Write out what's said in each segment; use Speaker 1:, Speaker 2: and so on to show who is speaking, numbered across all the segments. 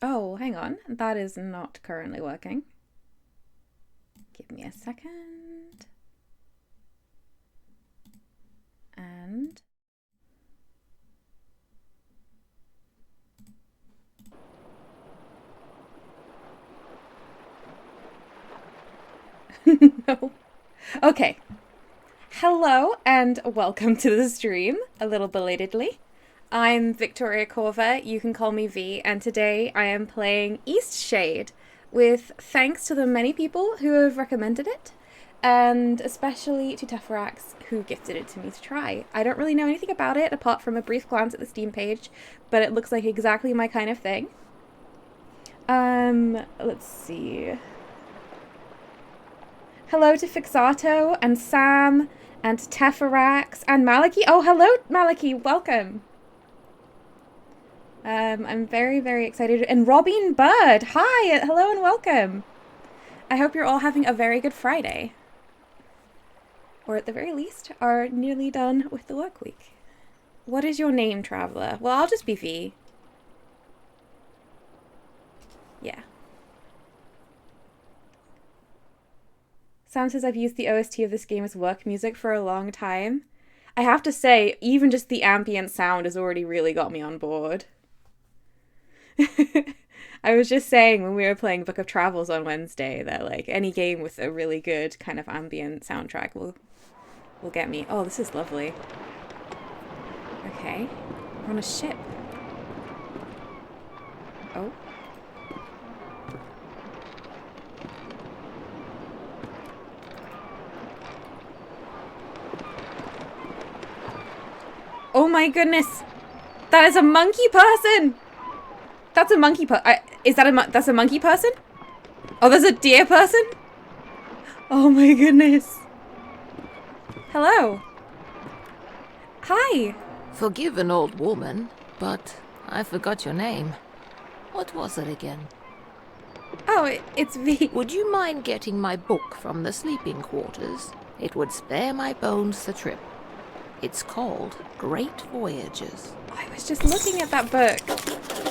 Speaker 1: Oh, hang on. That is not currently working. Give me a second. And... no. Okay. Hello and welcome to the stream, a little belatedly. I'm Victoria Corva, you can call me V, and today I am playing Eastshade with thanks to the many people who have recommended it, and especially to Teferax, who gifted it to me to try. I don't really know anything about it apart from a brief glance at the Steam page, but it looks like exactly my kind of thing. Let's see. Hello to Fixato and Sam and Teferax and Maliki. Oh, hello, Maliki. Welcome. I'm very, very excited. And Robin Bird. Hi. Hello and welcome. I hope you're all having a very good Friday. Or at the very least, are nearly done with the work week. What is your name, Traveler? Well, I'll just be V. Yeah. Sam says I've used the OST of this game as work music for a long time. I have to say, even just the ambient sound has already really got me on board. I was just saying when we were playing Book of Travels on Wednesday that like any game with a really good kind of ambient soundtrack will get me. Oh, this is lovely. Okay. We're on a ship. Oh. Oh my goodness! That is a monkey person! That's a monkey is that that's a monkey person? Oh, there's a deer person? Oh my goodness. Hello. Hi.
Speaker 2: Forgive an old woman, but I forgot your name. What was it again?
Speaker 1: Oh, it's V.
Speaker 2: Would you mind getting my book from the sleeping quarters? It would spare my bones the trip. It's called Great Voyages.
Speaker 1: I was just looking at that book.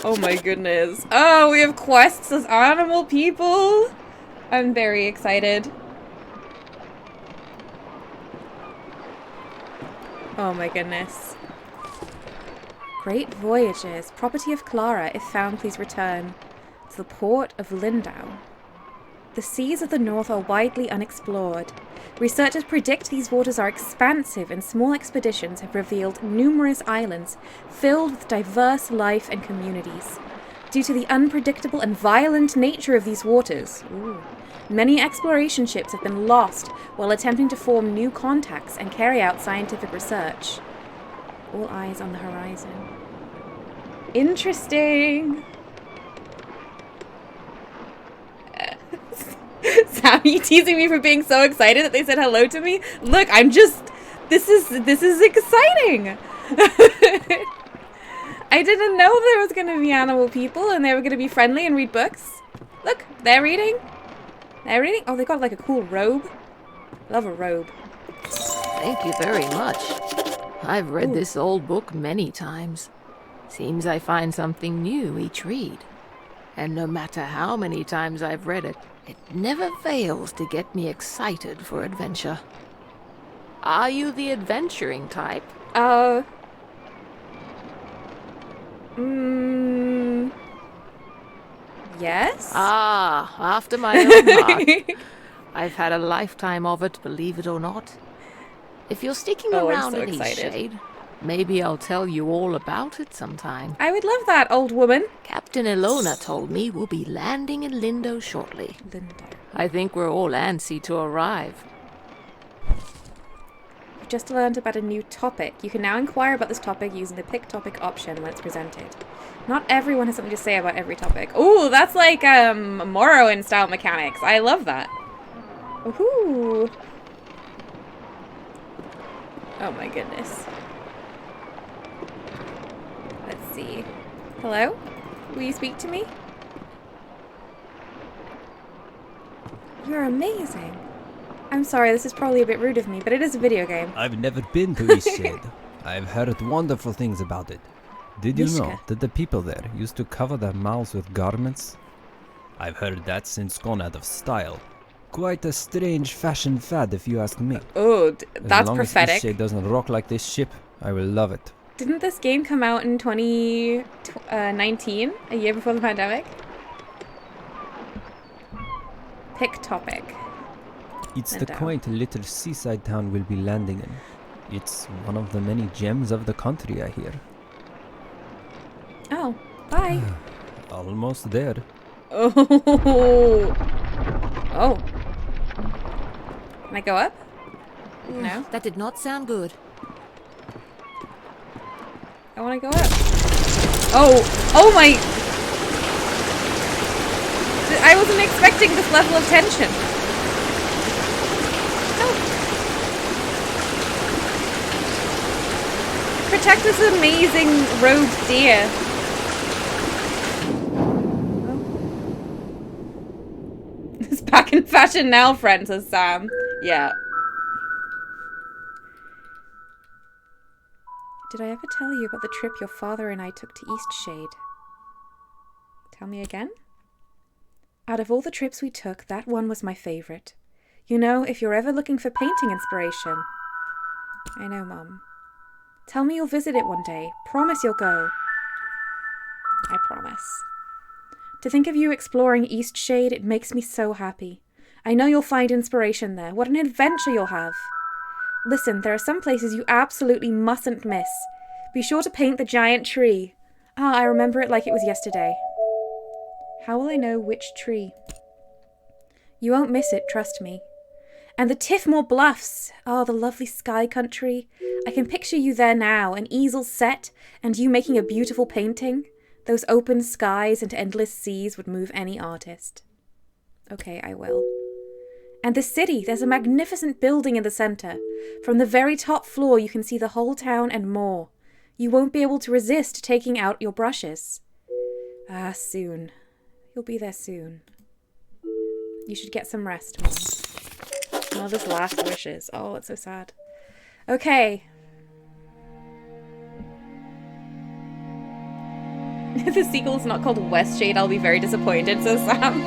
Speaker 1: Oh my goodness. Oh, we have quests as animal people. I'm very excited. Oh my goodness. Great Voyages. Property of Clara. If found, please return to the port of Lindau. The seas of the north are widely unexplored. Researchers predict these waters are expansive, and small expeditions have revealed numerous islands filled with diverse life and communities. Due to the unpredictable and violent nature of these waters, many exploration ships have been lost while attempting to form new contacts and carry out scientific research. All eyes on the horizon. Interesting! Sammy teasing me for being so excited that they said hello to me. Look, I'm just... This is exciting! I didn't know there was going to be animal people and they were going to be friendly and read books. Look, they're reading. They're reading. Oh, they got like a cool robe. Love a robe.
Speaker 2: Thank you very much. I've read this old book many times. Seems I find something new each read. And no matter how many times I've read it, it never fails to get me excited for adventure. Are you the adventuring type?
Speaker 1: Yes?
Speaker 2: Ah, after my own heart. I've had a lifetime of it, believe it or not. If you're sticking around in Eastshade, maybe I'll tell you all about it sometime.
Speaker 1: I would love that, old woman.
Speaker 2: Captain Ilona told me we'll be landing in Lindo shortly.
Speaker 1: Lindo.
Speaker 2: I think we're all antsy to arrive.
Speaker 1: You've just learned about a new topic. You can now inquire about this topic using the pick topic option when it's presented. Not everyone has something to say about every topic. Ooh, that's like Morrowind style mechanics. I love that. Woohoo! Oh my goodness. Let's see. Hello? Will you speak to me? You're amazing. I'm sorry, this is probably a bit rude of me, but it is a video game.
Speaker 3: I've never been to Eastshade. I've heard wonderful things about it. Did you know
Speaker 1: Mishka.
Speaker 3: that the people there used to cover their mouths with garments? I've heard that since gone out of style. Quite a strange fashion fad, if you ask me.
Speaker 1: Oh,
Speaker 3: As
Speaker 1: that's
Speaker 3: long
Speaker 1: prophetic.
Speaker 3: as Eastshade doesn't rock like this ship, I will love it.
Speaker 1: Didn't this game come out in 2019, a year before the pandemic? Pick topic.
Speaker 3: It's the
Speaker 1: Lindau.
Speaker 3: quaint little seaside town we'll be landing in. It's one of the many gems of the country, I hear.
Speaker 1: Oh, bye.
Speaker 3: Almost there.
Speaker 1: Oh. Oh. Can I go up? No.
Speaker 2: That did not sound good.
Speaker 1: I want to go up. Oh. Oh my. I wasn't expecting this level of tension. Oh. Protect this amazing robed deer. It's back in fashion now, friend, says Sam. Yeah. Did I ever tell you about the trip your father and I took to Eastshade? Tell me again? Out of all the trips we took, that one was my favorite. You know, if you're ever looking for painting inspiration. I know, Mum. Tell me you'll visit it one day. Promise you'll go. I promise. To think of you exploring Eastshade, it makes me so happy. I know you'll find inspiration there. What an adventure you'll have. Listen, there are some places you absolutely mustn't miss. Be sure to paint the giant tree. Ah, I remember it like it was yesterday. How will I know which tree? You won't miss it, trust me. And the Tiffmore Bluffs. Oh, the lovely sky country. I can picture you there now, an easel set, and you making a beautiful painting. Those open skies and endless seas would move any artist. Okay, I will. And the city, there's a magnificent building in the centre. From the very top floor you can see the whole town and more. You won't be able to resist taking out your brushes. Ah, soon. You'll be there soon. You should get some rest, Mom. Mother's last wishes. Oh, it's so sad. Okay. If the sequel's not called Westshade, I'll be very disappointed, says Sam.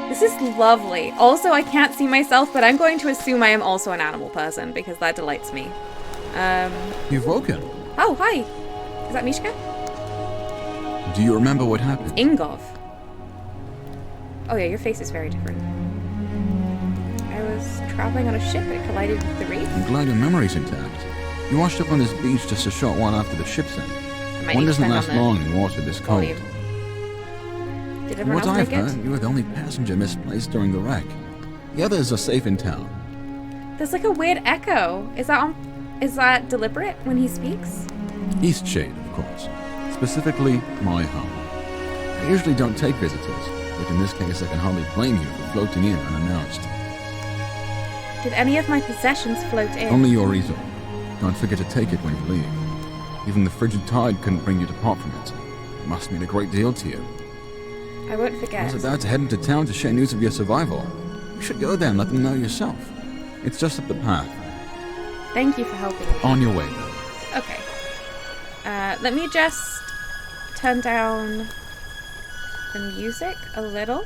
Speaker 1: This is lovely. Also, I can't see myself, but I'm going to assume I am also an animal person, because that delights me.
Speaker 4: You've woken.
Speaker 1: Oh, hi. Is that Mishka?
Speaker 4: Do you remember what happened?
Speaker 1: Ingov. Oh yeah, your face is very different. I was traveling on a ship and it collided with the reef.
Speaker 4: I'm glad your memory's intact. You washed up on this beach just a short while after the ship sank. One doesn't last long in water this cold.
Speaker 1: Did
Speaker 4: From
Speaker 1: everyone
Speaker 4: what
Speaker 1: else
Speaker 4: I've
Speaker 1: make it?
Speaker 4: heard, you were the only passenger misplaced during the wreck. The others are safe in town.
Speaker 1: There's like a weird echo. Is that deliberate when he speaks?
Speaker 4: Eastshade, of course. Specifically, my home. I usually don't take visitors, but in this case I can hardly blame you for floating in unannounced.
Speaker 1: Did any of my possessions float in?
Speaker 4: Only your easel. Don't forget to take it when you leave. Even the frigid tide couldn't bring you to part from it. It must mean a great deal to you.
Speaker 1: I won't
Speaker 4: I
Speaker 1: forget.
Speaker 4: was about to head into town to share news of your survival. You should go there and let them know yourself. It's just up the path.
Speaker 1: Thank you for helping me.
Speaker 4: On your way, then.
Speaker 1: Okay. Let me just turn down the music a little.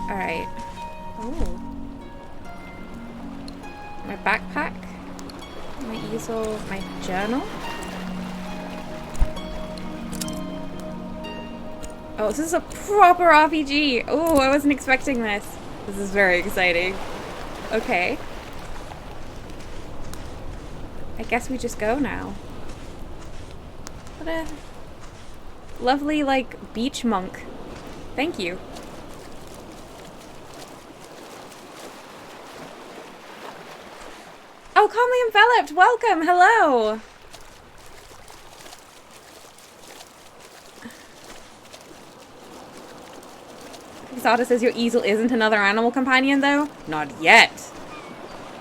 Speaker 1: Alright. Oh. My backpack. My easel. My journal. Oh, this is a proper RPG. Oh, I wasn't expecting this. This is very exciting. Okay. I guess we just go now. What a lovely, like, beach monk. Thank you. Oh, calmly enveloped. Welcome. Hello. Exata says your easel isn't another animal companion, though. Not yet.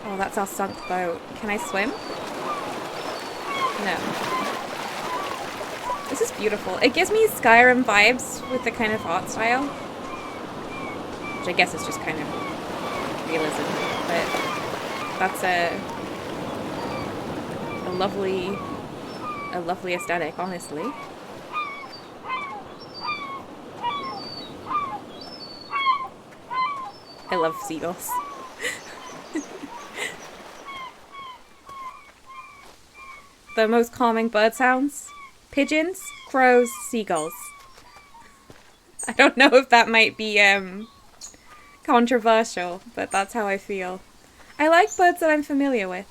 Speaker 1: Oh, that's our sunk boat. Can I swim? No. This is beautiful. It gives me Skyrim vibes with the kind of art style. Which I guess is just kind of realism, but That's a lovely aesthetic, honestly. I love seagulls. The most calming bird sounds: pigeons, crows, seagulls. I don't know if that might be controversial, but that's how I feel. I like birds that I'm familiar with.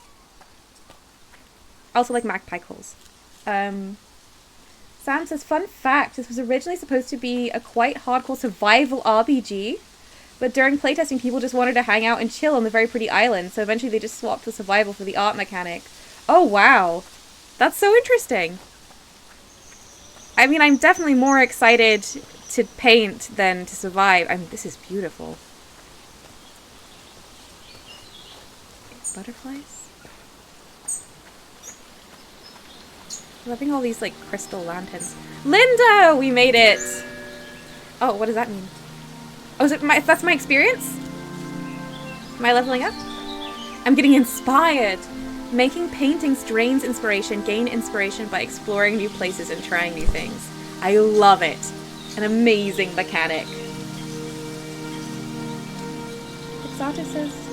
Speaker 1: Also like magpie calls. Sam says, fun fact, this was originally supposed to be a quite hardcore survival RPG, but during playtesting people just wanted to hang out and chill on the very pretty island, so eventually they just swapped the survival for the art mechanic. Oh wow, that's so interesting. I mean, I'm definitely more excited to paint than to survive. I mean, this is beautiful. Butterflies? Loving all these, like, crystal lanterns. Lindo! We made it! Oh, what does that mean? Oh, is it that's my experience? Am I leveling up? I'm getting inspired! Making paintings drains inspiration, gain inspiration by exploring new places and trying new things. I love it! An amazing mechanic. Exotic says...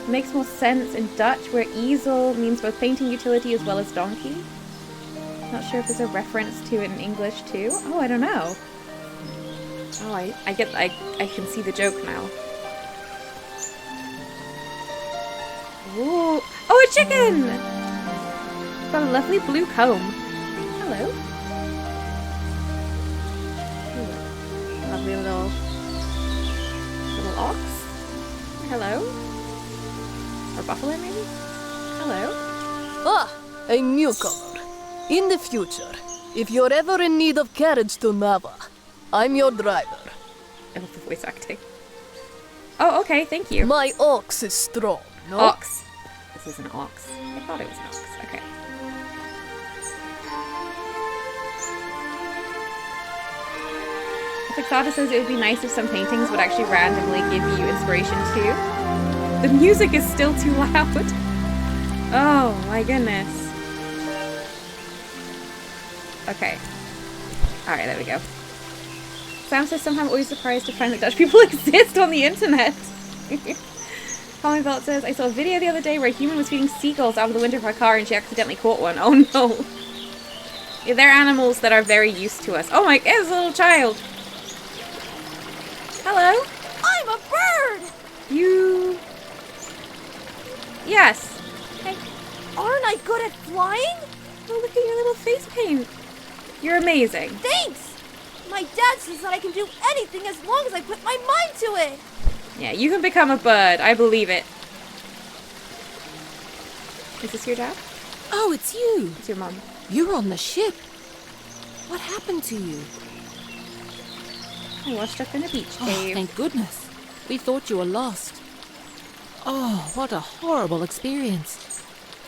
Speaker 1: Makes more sense in Dutch, where easel means both painting utility as well as donkey. Not sure if there's a reference to it in English too. Oh, I don't know. Oh, I can see the joke now. Ooh. Oh, a chicken! It's got a lovely blue comb. Hello. Ooh. Lovely little ox. Hello. Or buffalo, maybe? Hello.
Speaker 5: Ah, a newcomer. In the future, if you're ever in need of carriage to Nava, I'm your driver.
Speaker 1: I love the voice acting. Oh, okay, thank you.
Speaker 5: My ox is strong, no?
Speaker 1: Ox. This is an ox. I thought it was an ox. Okay. Fixata says it would be nice if some paintings would actually randomly give you inspiration too. The music is still too loud. Oh my goodness. Okay. Alright, there we go. Sam says, somehow I'm always surprised to find that Dutch people exist on the internet. Colin Belt says, I saw a video the other day where a human was feeding seagulls out of the window of her car and she accidentally caught one. Oh no. Yeah, they're animals that are very used to us. Oh my, it's a little child. Hello?
Speaker 6: I'm a bird!
Speaker 1: You... Yes.
Speaker 6: Hey, aren't I good at flying?
Speaker 1: Oh, look at your little face paint. You're amazing.
Speaker 6: Thanks! My dad says that I can do anything as long as I put my mind to it.
Speaker 1: Yeah, you can become a bird. I believe it. Is this your dad?
Speaker 2: Oh, it's you.
Speaker 1: It's your mom.
Speaker 2: You're on the ship. What happened to you?
Speaker 1: I washed up in a beach
Speaker 2: Oh,
Speaker 1: cave.
Speaker 2: thank goodness. We thought you were lost. Oh, what a horrible experience.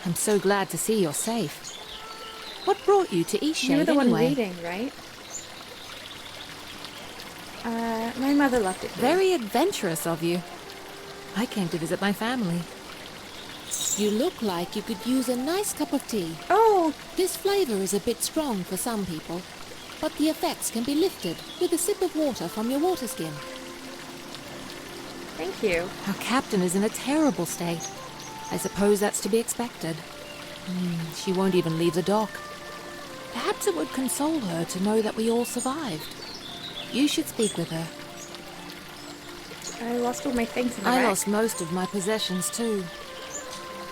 Speaker 2: I'm so glad to see you're safe. What brought you to Eastshade
Speaker 1: You were the
Speaker 2: anyway?
Speaker 1: one reading, right? My mother loved it.
Speaker 2: Very adventurous of you. I came to visit my family. You look like you could use a nice cup of tea.
Speaker 1: Oh,
Speaker 2: This flavor is a bit strong for some people, but the effects can be lifted with a sip of water from your water skin.
Speaker 1: thank you.
Speaker 2: Our captain is in a terrible state. I suppose that's to be expected. She won't even leave the dock. Perhaps it would console her to know that we all survived. You should speak with her.
Speaker 1: I lost all my things in the
Speaker 2: I
Speaker 1: wreck.
Speaker 2: lost most of my possessions too.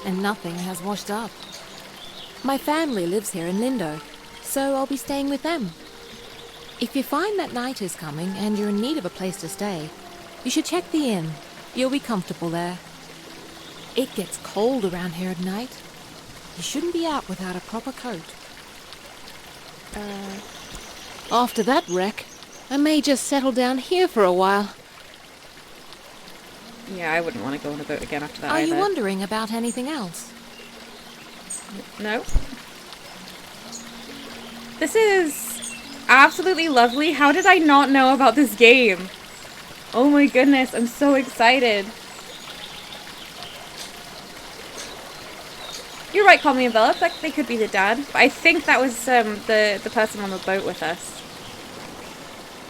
Speaker 2: And nothing has washed up. My family lives here in Lindo, so I'll be staying with them. If you find that night is coming and you're in need of a place to stay, you should check the inn. You'll be comfortable there. It gets cold around here at night. You shouldn't be out without a proper coat. After that wreck, I may just settle down here for a while.
Speaker 1: Yeah, I wouldn't want to go on a boat again after that
Speaker 2: Are
Speaker 1: either.
Speaker 2: you wondering about anything else?
Speaker 1: No. This is absolutely lovely. How did I not know about this game? Oh my goodness, I'm so excited. You're right, Calmly Enveloped. Like, they could be the dad. But I think that was the person on the boat with us.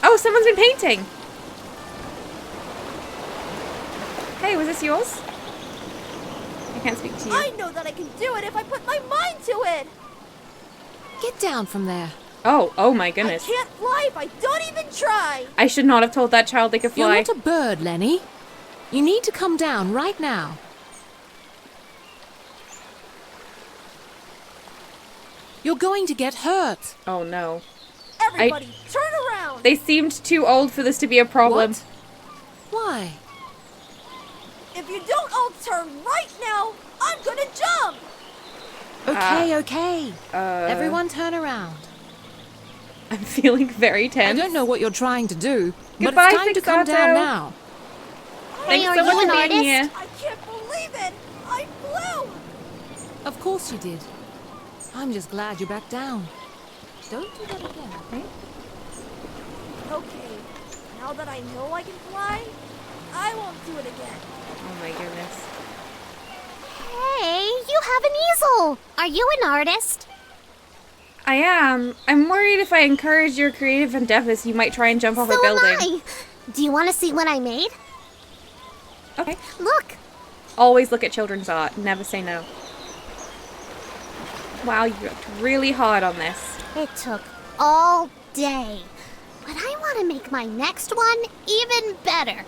Speaker 1: Oh, someone's been painting. Hey, was this yours? I can't speak to you.
Speaker 6: I know that I can do it if I put my mind to it.
Speaker 2: Get down from there.
Speaker 1: Oh my
Speaker 6: I
Speaker 1: goodness.
Speaker 6: can't fly if I don't even try.
Speaker 1: I should not have told that child they could
Speaker 2: You're
Speaker 1: fly.
Speaker 2: not a bird, Lenny. You need to come down right now. You're going to get hurt.
Speaker 1: Oh no.
Speaker 6: Everybody, turn around.
Speaker 1: They seemed too old for this to be a problem.
Speaker 2: What? Why?
Speaker 6: If you don't all turn right now, I'm gonna jump.
Speaker 2: Okay. Everyone turn around.
Speaker 1: I'm feeling very
Speaker 2: I
Speaker 1: tense.
Speaker 2: don't know what you're trying to do,
Speaker 1: Goodbye,
Speaker 2: but it's time to come
Speaker 1: Fixato.
Speaker 2: down now.
Speaker 1: Thanks
Speaker 7: Hey,
Speaker 1: so
Speaker 7: are
Speaker 1: much
Speaker 7: you
Speaker 1: for
Speaker 7: an
Speaker 1: being
Speaker 7: artist?
Speaker 1: here.
Speaker 6: I can't believe it. I flew.
Speaker 2: Of course you did. I'm just glad you're back down. Don't do that again, okay?
Speaker 6: Okay, now that I know I can fly, I won't do it again.
Speaker 1: Oh my goodness.
Speaker 7: Hey, you have an easel. Are you an artist?
Speaker 1: I am. I'm worried if I encourage your creative endeavors, you might try and jump off a
Speaker 7: So am
Speaker 1: building.
Speaker 7: I. Do you want to see what I made?
Speaker 1: Okay.
Speaker 7: Look.
Speaker 1: Always look at children's art. Never say no. Wow, you worked really hard on this.
Speaker 7: It took all day. But I want to make my next one even better.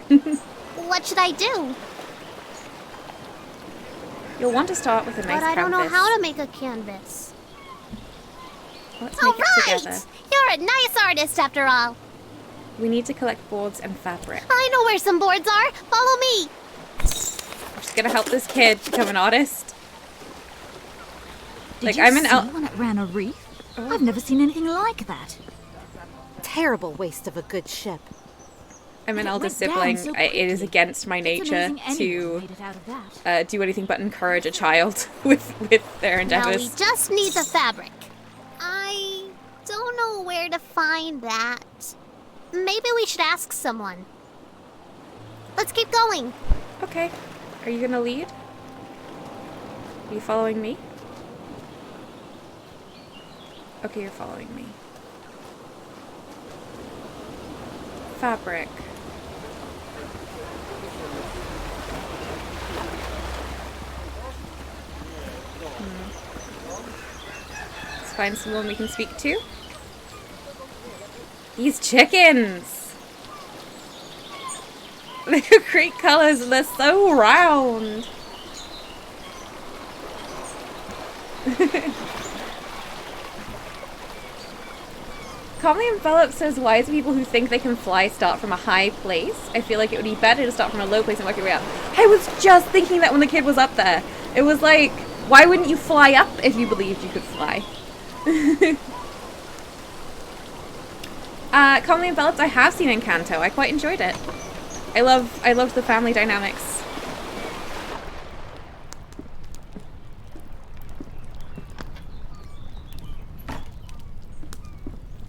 Speaker 7: What should I do?
Speaker 1: You'll want to start with a nice
Speaker 7: But I don't know
Speaker 1: canvas.
Speaker 7: how to make a canvas.
Speaker 1: Let's
Speaker 7: All
Speaker 1: make it
Speaker 7: right.
Speaker 1: together.
Speaker 7: You're a nice artist after all.
Speaker 1: We need to collect boards and fabric.
Speaker 7: I know where some boards are. Follow me.
Speaker 1: I'm just gonna help this kid become an artist.
Speaker 8: Did
Speaker 1: Like,
Speaker 8: you
Speaker 1: I'm an
Speaker 8: see
Speaker 1: el-
Speaker 8: one at Rana Reef? I've never seen anything like that. Terrible waste of a good ship.
Speaker 1: I'm an
Speaker 8: And it
Speaker 1: elder
Speaker 8: went down
Speaker 1: sibling.
Speaker 8: so
Speaker 1: It is
Speaker 8: quickly.
Speaker 1: against my
Speaker 8: It's
Speaker 1: nature
Speaker 8: amazing anyone
Speaker 1: to
Speaker 8: made it out of that.
Speaker 1: do anything but encourage a child with their
Speaker 7: Now we
Speaker 1: endeavors.
Speaker 7: just need the fabric. I don't know where to find that. Maybe we should ask someone. Let's keep going.
Speaker 1: Okay. Are you gonna lead? Are you following me? Okay, you're following me. Fabric. Let's find someone we can speak to. These chickens! They're great colors and they're so round. Calmly Enveloped says, why do people who think they can fly start from a high place? I feel like it would be better to start from a low place and work your way up. I was just thinking that when the kid was up there. It was like, why wouldn't you fly up if you believed you could fly? Calmly Enveloped, I have seen Encanto. I quite enjoyed it. I loved the family dynamics.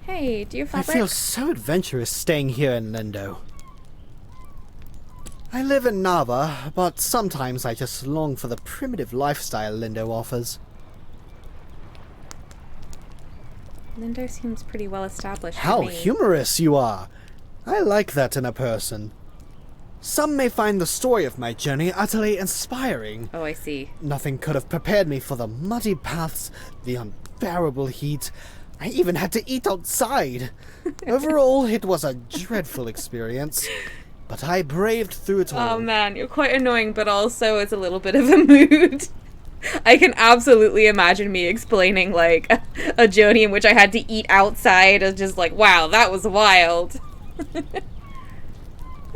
Speaker 1: Hey, do you have
Speaker 9: I
Speaker 1: fabric?
Speaker 9: feel so adventurous staying here in Lindo. I live in Nava, but sometimes I just long for the primitive lifestyle Lindo offers.
Speaker 1: Lindo seems pretty well established.
Speaker 9: How
Speaker 1: to me.
Speaker 9: humorous you are! I like that in a person. Some may find the story of my journey utterly inspiring.
Speaker 1: Oh, I see.
Speaker 9: Nothing could have prepared me for the muddy paths, the unbearable heat. I even had to eat outside. Overall, it was a dreadful experience. But I braved through it all.
Speaker 1: Oh man, you're quite annoying, but also it's a little bit of a mood. I can absolutely imagine me explaining like a journey in which I had to eat outside. It's just like, wow, that was wild.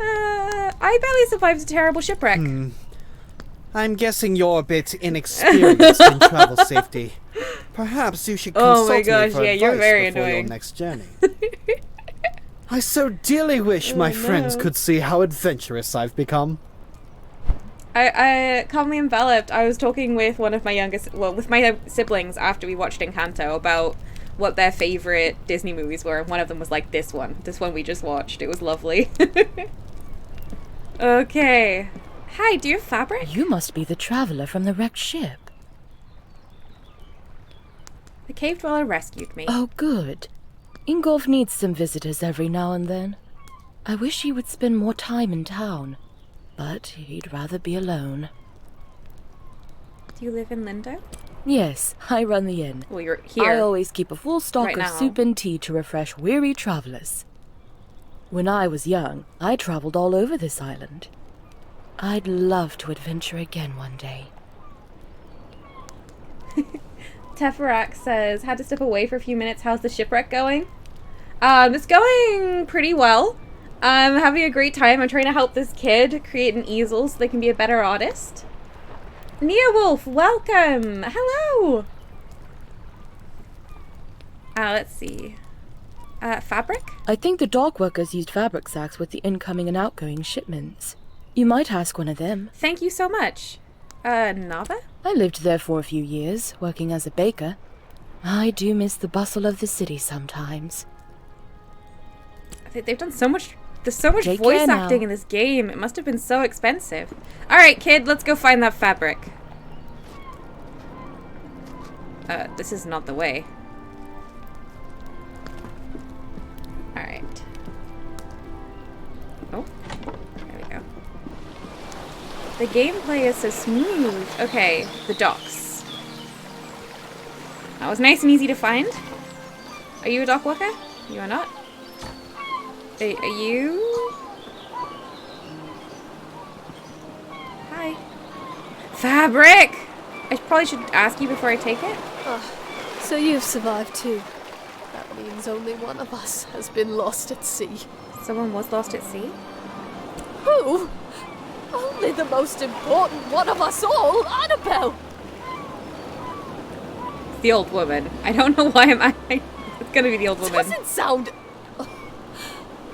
Speaker 1: I barely survived a terrible shipwreck.
Speaker 9: I'm guessing you're a bit inexperienced in travel safety. Perhaps you should
Speaker 1: Oh
Speaker 9: consult
Speaker 1: my
Speaker 9: me
Speaker 1: gosh,
Speaker 9: for
Speaker 1: yeah,
Speaker 9: advice
Speaker 1: you're very
Speaker 9: before
Speaker 1: annoying.
Speaker 9: your next journey. I so dearly wish my friends
Speaker 1: no.
Speaker 9: could see how adventurous I've become.
Speaker 1: I Calmly Enveloped, I was talking with one of my with my siblings after we watched Encanto about what their favorite Disney movies were, and one of them was like this one we just watched. It was lovely. Okay. Hi, do you have fabric?
Speaker 10: You must be the traveler from the wrecked ship.
Speaker 1: The cave dweller rescued me.
Speaker 10: Oh, good. Ingolf needs some visitors every now and then. I wish he would spend more time in town, but he'd rather be alone.
Speaker 1: Do you live in Lindo?
Speaker 10: Yes, I run the inn.
Speaker 1: Well, you're here.
Speaker 10: I always keep a full stock
Speaker 1: right
Speaker 10: of
Speaker 1: now.
Speaker 10: soup and tea to refresh weary travelers. When I was young, I traveled all over this island. I'd love to adventure again one day.
Speaker 1: Teferak says, had to step away for a few minutes. How's the shipwreck going? It's going pretty well. I'm having a great time. I'm trying to help this kid create an easel so they can be a better artist. Nia Wolf, welcome! Hello! Let's see. Fabric?
Speaker 10: I think the dock workers used fabric sacks with the incoming and outgoing shipments. You might ask one of them.
Speaker 1: Thank you so much. Nava?
Speaker 10: I lived there for a few years, working as a baker. I do miss the bustle of the city sometimes.
Speaker 1: They've done so much... There's so much
Speaker 10: Take
Speaker 1: voice
Speaker 10: care now.
Speaker 1: acting in this game. It must have been so expensive. Alright, kid, let's go find that fabric. This is not the way. Alright. Oh, there we go. The gameplay is so smooth. Okay, the docks. That was nice and easy to find. Are you a dock worker? You are not? Are you? Hi. Fabric! I probably should ask you before I take it.
Speaker 5: So you've survived too. That means only one of us has been lost at sea.
Speaker 1: Someone was lost at sea?
Speaker 5: Who? Only the most important one of us all, Annabelle!
Speaker 1: It's the old woman. I don't know why I'm... It's gonna be the old woman.
Speaker 5: Doesn't sound...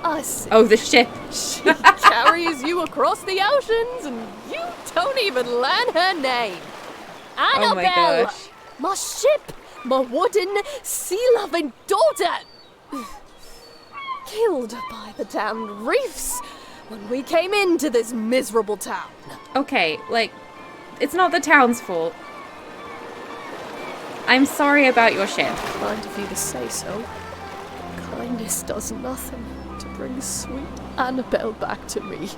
Speaker 5: Us.
Speaker 1: Oh, the ship.
Speaker 5: She carries you across the oceans and you don't even learn her name. Annabelle!
Speaker 1: Oh my gosh.
Speaker 5: My ship! My wooden, sea-loving daughter! Killed by the damned reefs when we came into this miserable town.
Speaker 1: Okay, like, it's not the town's fault. I'm sorry about your ship.
Speaker 5: Kind of you to say so. Kindness does nothing to bring sweet Annabelle back to me.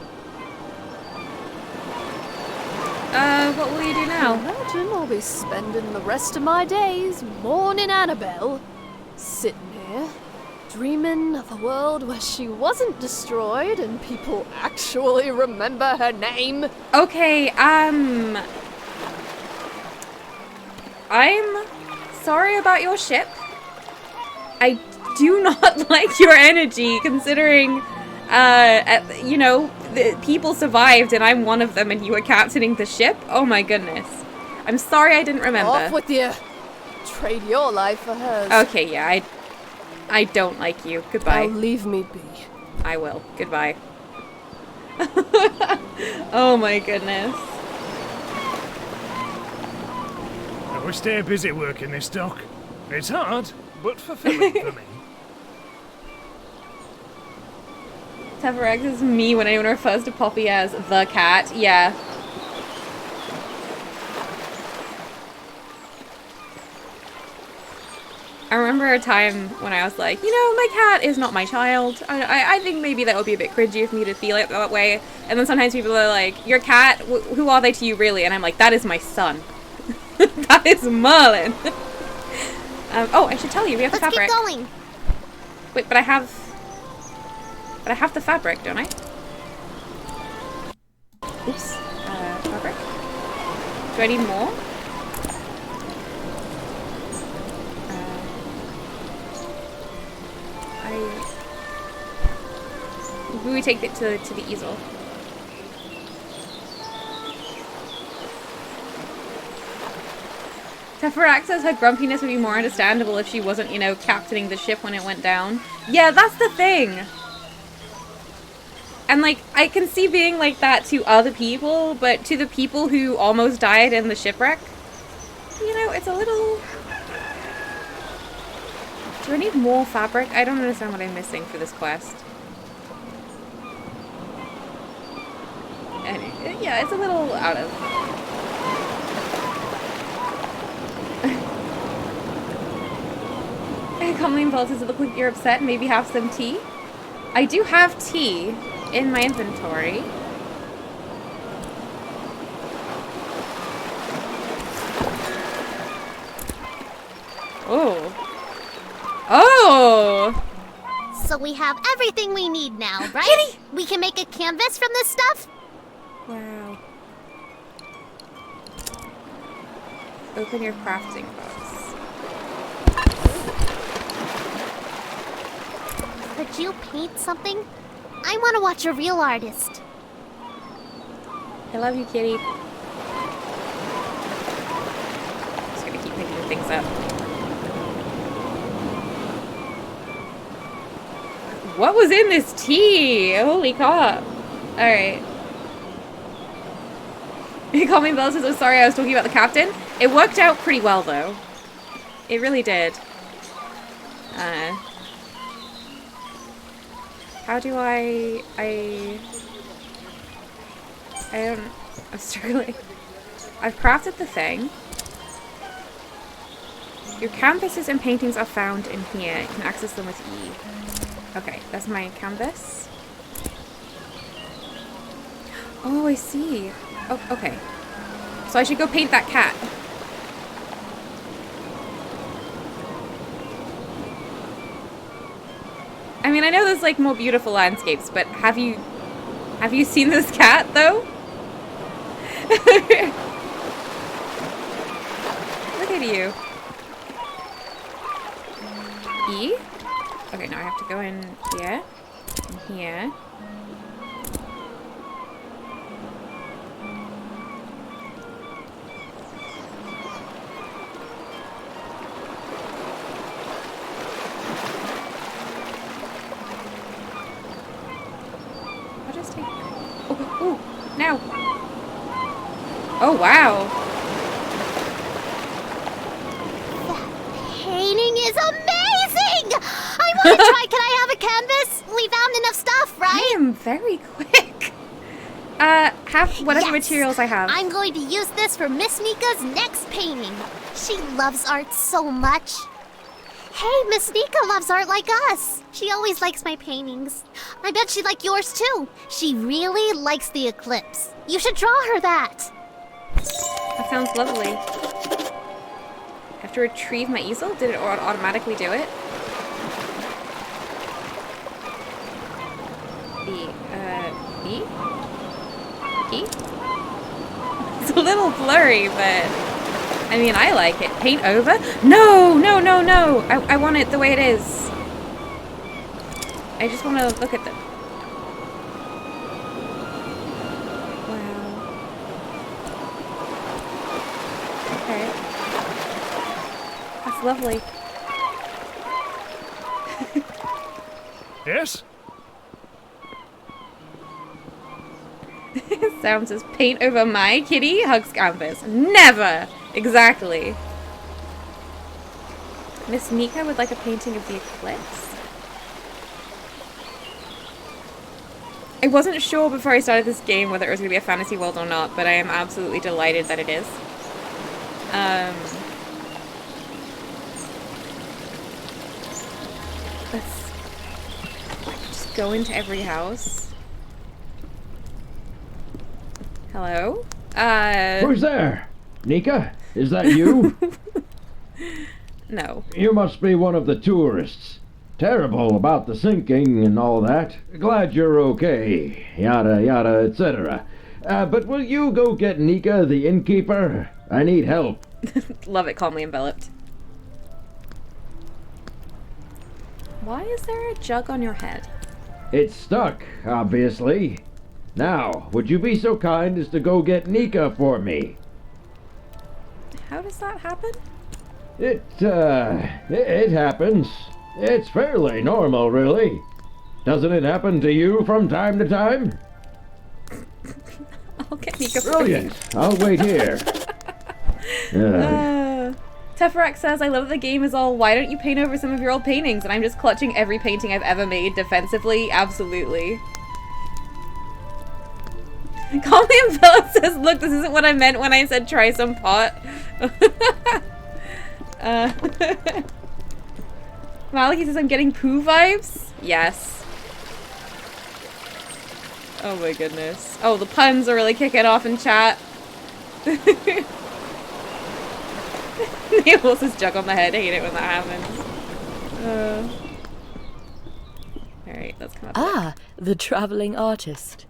Speaker 1: What will you do now?
Speaker 5: Imagine I'll be spending the rest of my days mourning Annabelle, sitting here, dreaming of a world where she wasn't destroyed and people actually remember her name.
Speaker 1: Okay, I'm sorry about your ship. I do not like your energy, considering, you know, the people survived and I'm one of them and you were captaining the ship. Oh my goodness. I'm sorry I didn't remember.
Speaker 5: Off with you. Trade your life for hers.
Speaker 1: Okay, yeah, I don't like you. Goodbye.
Speaker 5: Now leave me be.
Speaker 1: I will. Goodbye. Oh my goodness.
Speaker 11: We stay busy working this dock. It's hard, but fulfilling for me.
Speaker 1: Teferak is me when anyone refers to Poppy as the cat. Yeah. I remember a time when I was like, you know, my cat is not my child. I think maybe that would be a bit cringy of me to feel it that way. And then sometimes people are like, your cat, who are they to you really? And I'm like, that is my son. That is Merlin. Oh, I should tell you, we have the
Speaker 7: Let's
Speaker 1: fabric.
Speaker 7: keep going.
Speaker 1: Wait, but I have the fabric, don't I? Oops. Fabric. Do I need more? Who we take it to the easel? Teferak says her grumpiness would be more understandable if she wasn't, you know, captaining the ship when it went down. Yeah, that's the thing! And, like, I can see being like that to other people, but to the people who almost died in the shipwreck, you know, it's a little... Do I need more fabric? I don't understand what I'm missing for this quest. Yeah, it's a little out of... Coming Vault, does it look like you're upset? Maybe have some tea? I do have tea in my inventory. Oh. Oh!
Speaker 7: So we have everything we need now, right?
Speaker 1: Kitty!
Speaker 7: We can make a canvas from this stuff?
Speaker 1: Wow. Open your crafting box.
Speaker 7: Could you paint something? I want to watch a real artist.
Speaker 1: I love you, kitty. Just gonna keep picking things up. What was in this tea? Holy crap. Alright. Calming Bell says, oh sorry, I was talking about the captain. It worked out pretty well though. It really did. How do I don't... I'm struggling. I've crafted the thing. Your canvases and paintings are found in here. You can access them with E. Okay, that's my canvas. Oh, I see. Oh, okay. So I should go paint that cat. I mean, I know there's like more beautiful landscapes, but have you seen this cat though? Look at you. E? Okay, now I have to go in here, and here. I'll just take... Oh, ooh, now! Oh, wow!
Speaker 7: That painting is amazing! I want to try. Can I have a canvas? We found enough stuff, right?
Speaker 1: I am very quick. Have whatever
Speaker 7: Yes.
Speaker 1: materials I have.
Speaker 7: I'm going to use this for Miss Nika's next painting. She loves art so much. Hey, Miss Nika loves art like us. She always likes my paintings. I bet she'd like yours too. She really likes the eclipse. You should draw her that.
Speaker 1: That sounds lovely. I have to retrieve my easel? Did it automatically do it? B. E? It's a little blurry, but... I mean, I like it. Paint over? No! No, no, no! I want it the way it is. I just want to look at the... Wow. Okay. That's lovely.
Speaker 11: Yes?
Speaker 1: Sam says, paint over my kitty? Hugs canvas. Never! Exactly. Miss Nika would like a painting of the eclipse. I wasn't sure before I started this game whether it was going to be a fantasy world or not, but I am absolutely delighted that it is. Let's just go into every house. Hello?
Speaker 12: Who's there? Nika? Is that you?
Speaker 1: No.
Speaker 12: You must be one of the tourists. Terrible about the sinking and all that. Glad you're okay. Yada yada, etc. But will you go get Nika, the innkeeper? I need help.
Speaker 1: Love it, calmly enveloped. Why is there a jug on your head?
Speaker 12: It's stuck, obviously. Now, would you be so kind as to go get Nika for me?
Speaker 1: How does that happen?
Speaker 12: It happens. It's fairly normal, really. Doesn't it happen to you from time to time?
Speaker 1: I'll get Nika for
Speaker 12: Brilliant. I'll wait here.
Speaker 1: Teferac says, I love that the game is all, why don't you paint over some of your old paintings? And I'm just clutching every painting I've ever made defensively. Absolutely. Colin Bell says, look, this isn't what I meant when I said try some pot. Maliki says, I'm getting poo vibes? Yes. Oh my goodness. Oh, the puns are really kicking off in chat. Neil says jug on the head. I hate it when that happens. Alright, let's come up.
Speaker 10: Ah, the traveling artist.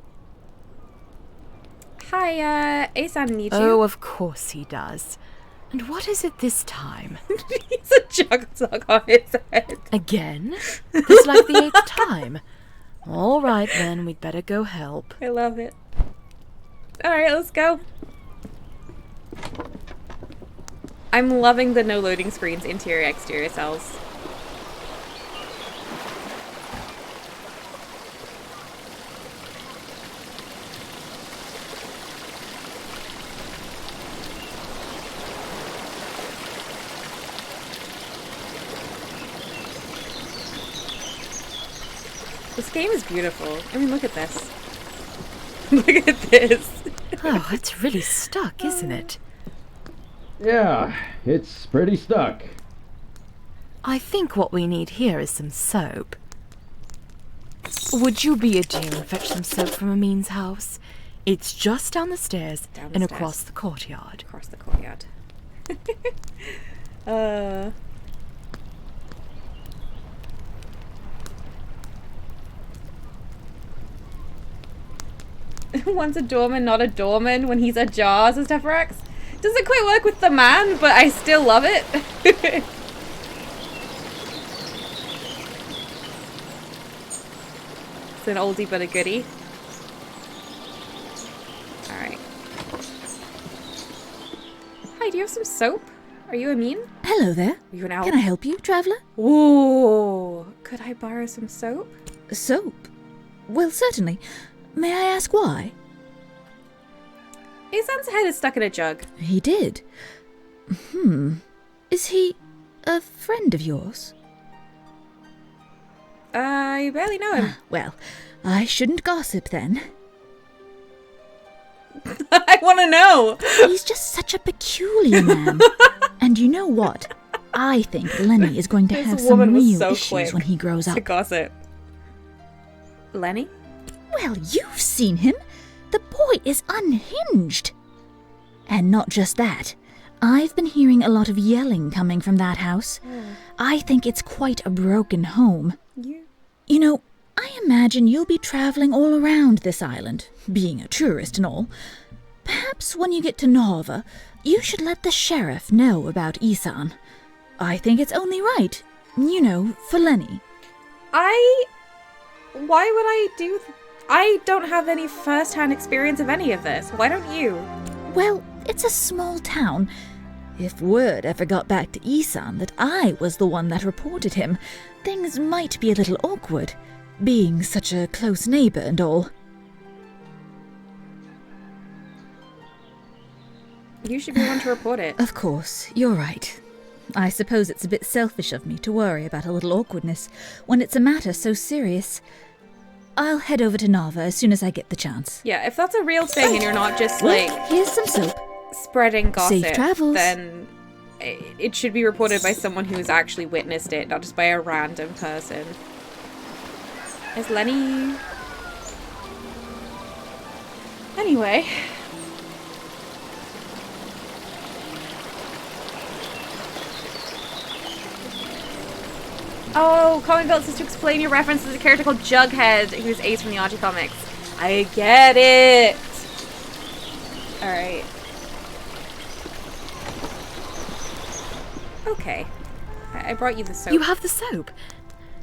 Speaker 1: Hi, Asan needs you.
Speaker 10: Oh, of course he does. And what is it this time?
Speaker 1: He's a jug on his head.
Speaker 10: Again? It's like the 8th time. All right, then, we'd better go help.
Speaker 1: I love it. Alright, let's go. I'm loving the no loading screens, interior, exterior cells. This game is beautiful. I mean, look at this. Look at this.
Speaker 10: Oh, it's really stuck, isn't it?
Speaker 12: Yeah, it's pretty stuck.
Speaker 10: I think what we need here is some soap. Would you be a dear and fetch some soap from Amin's house? It's just down the stairs and across the courtyard.
Speaker 1: Across the courtyard. One's a doorman, not a doorman when he's a jar, says Teferax. Doesn't quite work with the man, but I still love it. It's an oldie but a goodie. Alright. Hi, do you have some soap? Are you Amin?
Speaker 8: Hello there.
Speaker 1: Are you an owl?
Speaker 8: Can I help you, traveller?
Speaker 1: Ooh, could I borrow some soap?
Speaker 8: Soap? Well, certainly. May I ask why?
Speaker 1: Asan's head is stuck in a jug.
Speaker 8: He did. Is he a friend of yours?
Speaker 1: I barely know him.
Speaker 8: Well, I shouldn't gossip then.
Speaker 1: I want to know.
Speaker 8: He's just such a peculiar man. And you know what? I think Lenny is going to have some real issues when he grows up.
Speaker 1: To gossip. Lenny?
Speaker 8: Well, you've seen him. The boy is unhinged. And not just that. I've been hearing a lot of yelling coming from that house. I think it's quite a broken home. You know, I imagine you'll be traveling all around this island, being a tourist and all. Perhaps when you get to Nova, you should let the sheriff know about Isan. I think it's only right, you know, for Lenny.
Speaker 1: Why would I do... I don't have any first-hand experience of any of this. Why don't you?
Speaker 8: Well, it's a small town. If word ever got back to Isan that I was the one that reported him, things might be a little awkward, being such a close neighbor and all.
Speaker 1: You should be one to report it.
Speaker 8: Of course, you're right. I suppose it's a bit selfish of me to worry about a little awkwardness when it's a matter so serious. I'll head over to Nava as soon as I get the chance.
Speaker 1: Yeah, if that's a real thing and you're not just, like...
Speaker 8: Here's some soap.
Speaker 1: Spreading gossip,
Speaker 8: Safe travels.
Speaker 1: Then it should be reported by someone who's actually witnessed it, not just by a random person. Is Lenny... Anyway... Oh, Colin Belt says to explain your reference to a character called Jughead, who's Ace from the Archie comics. I get it! Alright. Okay. I brought you the soap.
Speaker 10: You have the soap?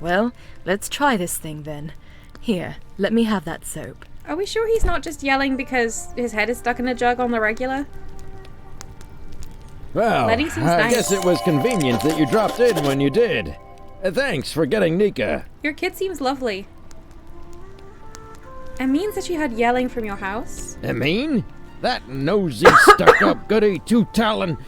Speaker 10: Well, let's try this thing then. Here, let me have that soap.
Speaker 1: Are we sure he's not just yelling because his head is stuck in a jug on the regular?
Speaker 12: Well,
Speaker 1: Lenny seems
Speaker 12: I
Speaker 1: nice.
Speaker 12: guess it was convenient that you dropped in when you did. Thanks for getting Nika.
Speaker 1: Your kid seems lovely. It means that you had yelling from your house?
Speaker 12: Amin? That nosy, stuck-up goody two-talon.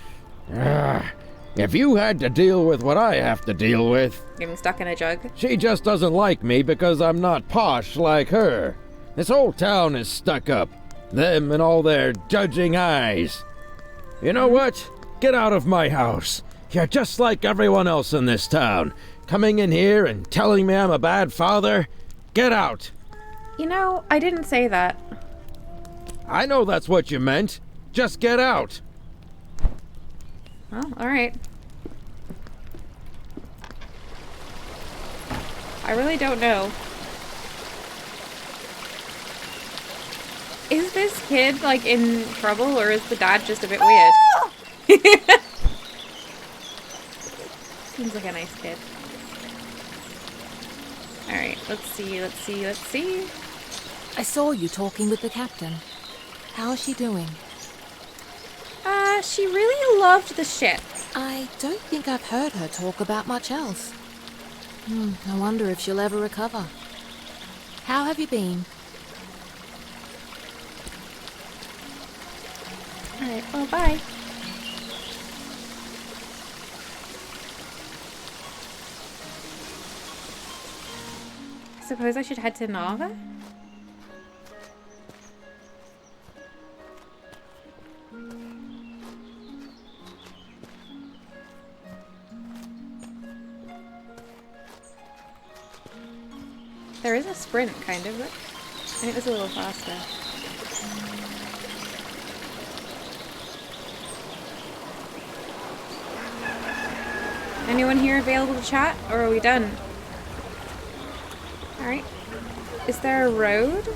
Speaker 12: If you had to deal with what I have to deal with...
Speaker 1: Getting stuck in a jug?
Speaker 12: She just doesn't like me because I'm not posh like her. This whole town is stuck up. Them and all their judging eyes. You know what? Get out of my house. You're just like everyone else in this town. Coming in here and telling me I'm a bad father? Get out!
Speaker 1: You know, I didn't say that.
Speaker 12: I know that's what you meant. Just get out.
Speaker 1: Well, alright. I really don't know. Is this kid, like, in trouble, or is the dad just a bit weird? Seems like a nice kid. Alright, let's see.
Speaker 2: I saw you talking with the captain. How's she doing?
Speaker 1: She really loved the ship.
Speaker 2: I don't think I've heard her talk about much else. I wonder if she'll ever recover. How have you been?
Speaker 1: Alright, well, bye. Suppose I should head to Nava? There is a sprint, kind of, but I think it's a little faster. Anyone here available to chat, or are we done? Alright. Is there a road?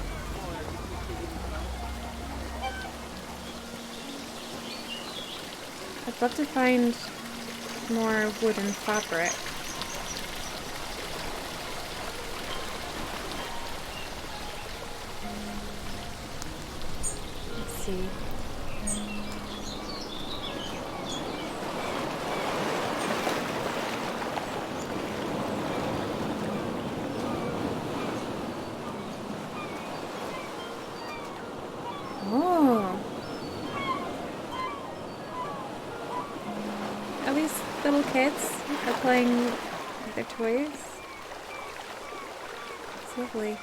Speaker 1: I'd love to find more wooden fabric. Let's see. Oh. Are these little kids are playing with their toys? It's lovely.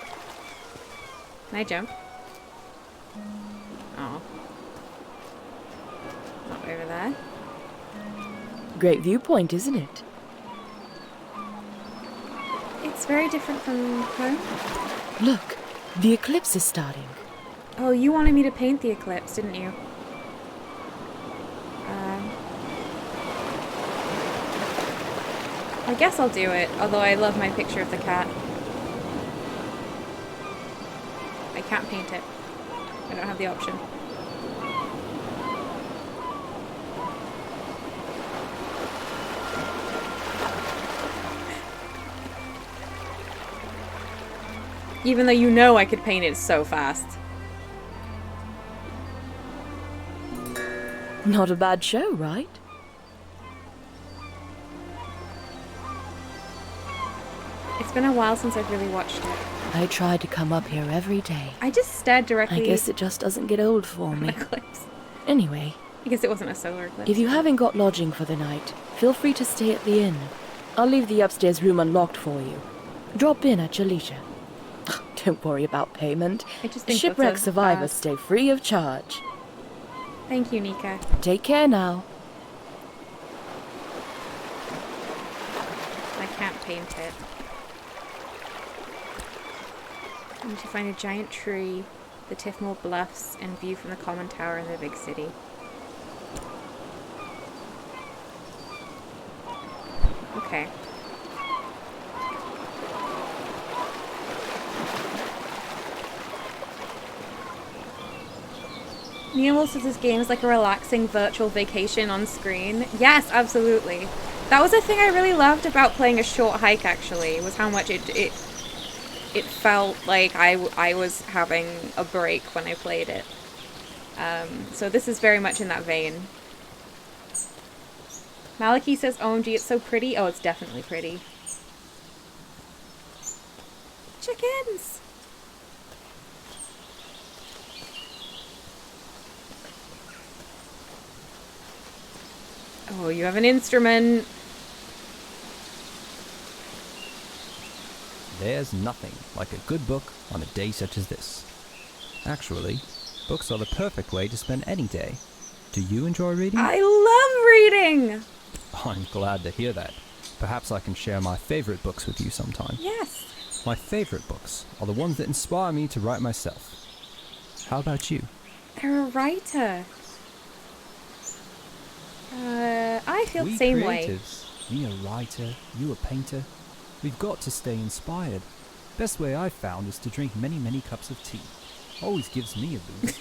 Speaker 1: Can I jump? Oh. Not over there.
Speaker 10: Great viewpoint, isn't it?
Speaker 1: It's very different from home.
Speaker 10: Look, the eclipse is starting.
Speaker 1: Oh, you wanted me to paint the eclipse, didn't you? I guess I'll do it, although I love my picture of the cat. I can't paint it. I don't have the option. Even though you know I could paint it so fast.
Speaker 10: Not a bad show, right?
Speaker 1: It's been a while since I've really watched it.
Speaker 10: I try to come up here every day.
Speaker 1: I just stared directly.
Speaker 10: I guess it just doesn't get old for me.
Speaker 1: Eclipse.
Speaker 10: Anyway,
Speaker 1: I guess it wasn't a solar eclipse.
Speaker 10: if you haven't got lodging for the night, feel free to stay at the inn. I'll leave the upstairs room unlocked for you. Drop in at your leisure. Don't worry about payment.
Speaker 1: I just think
Speaker 10: Shipwreck
Speaker 1: that's so
Speaker 10: survivors
Speaker 1: fast.
Speaker 10: stay free of charge.
Speaker 1: Thank you, Nika.
Speaker 10: Take care now.
Speaker 1: I can't paint it. I need to find a giant tree, the Tiffmore Bluffs, and view from the common tower in the big city. Okay. Neil says this game is like a relaxing virtual vacation on screen. Yes, absolutely. That was a thing I really loved about playing a short hike, actually, was how much it felt like I was having a break when I played it. So this is very much in that vein. Maliki says, OMG, it's so pretty. Oh, it's definitely pretty. Chickens! Oh, you have an instrument.
Speaker 3: There's nothing like a good book on a day such as this. Actually, Books are the perfect way to spend any day. Do you enjoy reading?
Speaker 1: I love reading!
Speaker 3: I'm glad to hear that. Perhaps I can share my favorite books with you sometime.
Speaker 1: Yes.
Speaker 3: My favorite books are the ones that inspire me to write myself. How about you?
Speaker 1: They're a writer. I feel the
Speaker 3: We
Speaker 1: same way.
Speaker 3: creatives, me a writer, you a painter, we've got to stay inspired. Best way I've found is to drink many, many cups of tea. Always gives me a boost.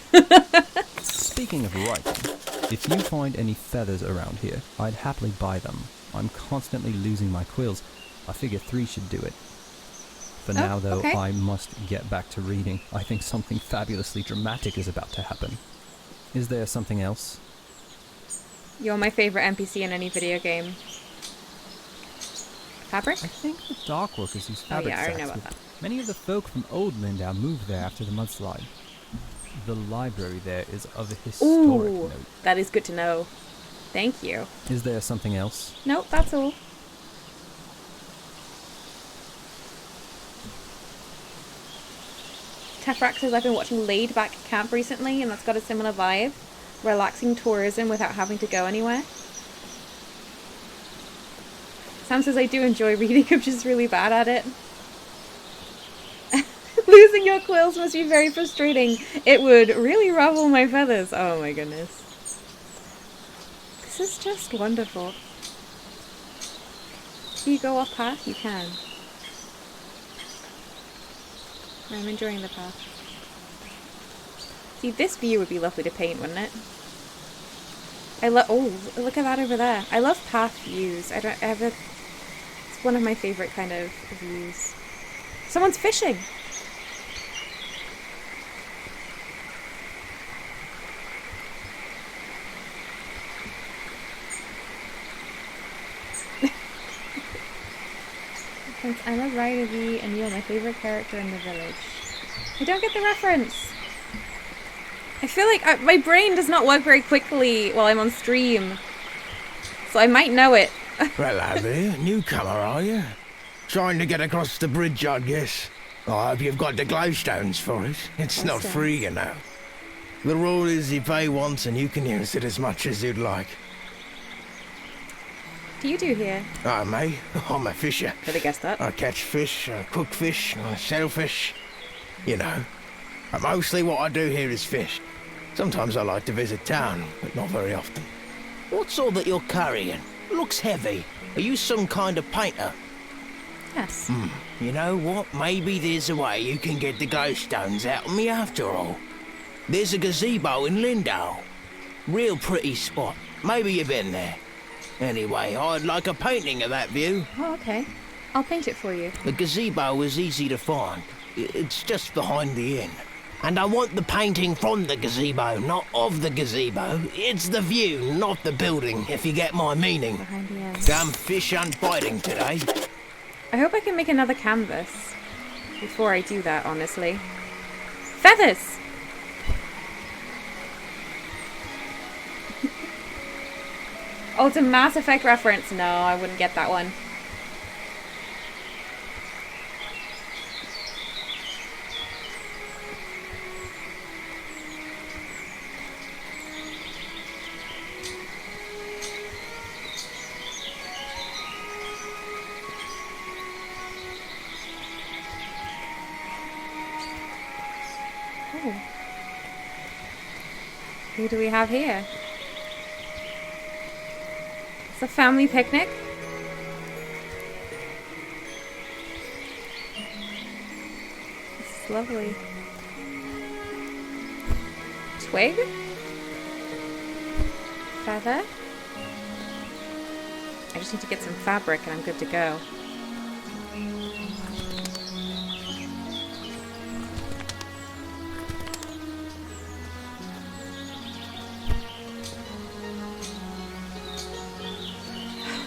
Speaker 3: Speaking of writing, if you find any feathers around here, I'd happily buy them. I'm constantly losing my quills. I figure 3 should do it. For now, though,
Speaker 1: okay.
Speaker 3: I must get back to reading. I think something fabulously dramatic is about to happen. Is there something else?
Speaker 1: You're my favorite NPC in any video game. Fabric?
Speaker 3: I think the Darkworkers use fabric
Speaker 1: I already
Speaker 3: sacks
Speaker 1: know about
Speaker 3: with-
Speaker 1: that.
Speaker 3: Many of the folk from Old Lindau moved there after the mudslide. The library there is of a historic
Speaker 1: Ooh,
Speaker 3: note.
Speaker 1: that is good to know. Thank you.
Speaker 3: Is there something else?
Speaker 1: Nope, that's all. Tefrak says I've been watching Laid Back Camp recently, and that's got a similar vibe. Relaxing tourism without having to go anywhere. Sam says I do enjoy reading, I'm just really bad at it. Losing your quills must be very frustrating. It would really ruffle my feathers. Oh my goodness. This is just wonderful. Can you go off path? You can. I'm enjoying the path. See, this view would be lovely to paint, wouldn't it? Oh, look at that over there. I love path views. It's one of my favorite kind of views. Someone's fishing! Since I'm a Rider V and you're my favorite character in the village. I don't get the reference. I feel like my brain does not work very quickly while I'm on stream. So I might know it.
Speaker 13: Hello there, newcomer are you? Trying to get across the bridge, I guess. I hope you've got the glowstones for it. It's not free, you know. The rule is you pay once and you can use it as much as you'd like.
Speaker 1: What do you do here?
Speaker 13: Oh, me? I'm a fisher.
Speaker 1: Could have guessed that.
Speaker 13: I catch fish, cook fish, sell fish. You know. Mostly what I do here is fish. Sometimes I like to visit town, but not very often. What's all that you're carrying? Looks heavy. Are you some kind of painter?
Speaker 1: Yes.
Speaker 13: You know what? Maybe there's a way you can get the glowstones out of me after all. There's a gazebo in Lindau. Real pretty spot. Maybe you've been there. Anyway, I'd like a painting of that view.
Speaker 1: Oh, okay. I'll paint it for you.
Speaker 13: The gazebo is easy to find. It's just behind the inn. And I want the painting from the gazebo, not of the gazebo. It's the view, not the building, if you get my meaning.
Speaker 1: Behind the inn.
Speaker 13: Damn fish aren't biting today.
Speaker 1: I hope I can make another canvas before I do that, honestly. Feathers! Oh, it's a Mass Effect reference. No, I wouldn't get that one. Oh. Who do we have here? It's a family picnic. This is lovely. Twig? Feather? I just need to get some fabric and I'm good to go.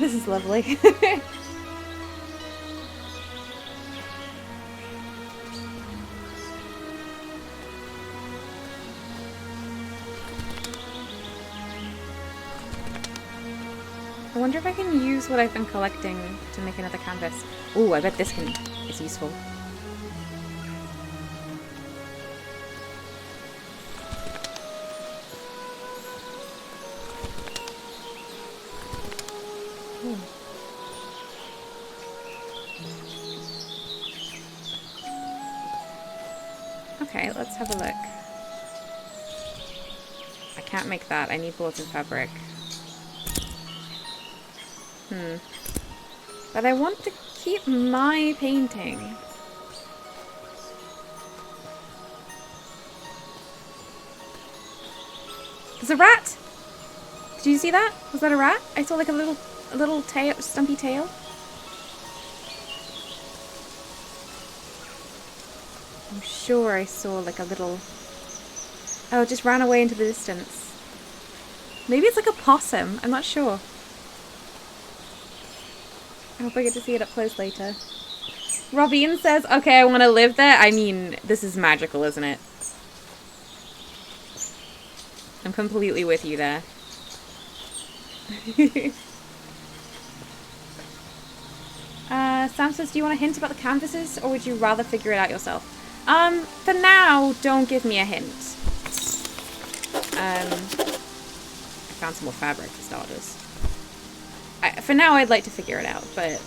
Speaker 1: This is lovely. I wonder if I can use what I've been collecting to make another canvas. Ooh, I bet this is useful. Okay, let's have a look. I can't make that. I need bullets and fabric. But I want to keep my painting. There's a rat! Did you see that? Was that a rat? I saw like a little tail, stumpy tail. I'm sure I saw like a little... Oh, it just ran away into the distance. Maybe it's like a possum. I'm not sure. I hope I get to see it up close later. Robin says, okay, I want to live there. I mean, this is magical, isn't it? I'm completely with you there. Sam says, do you want a hint about the canvases, or would you rather figure it out yourself? For now, don't give me a hint. I found some more fabric for starters. For now, I'd like to figure it out, but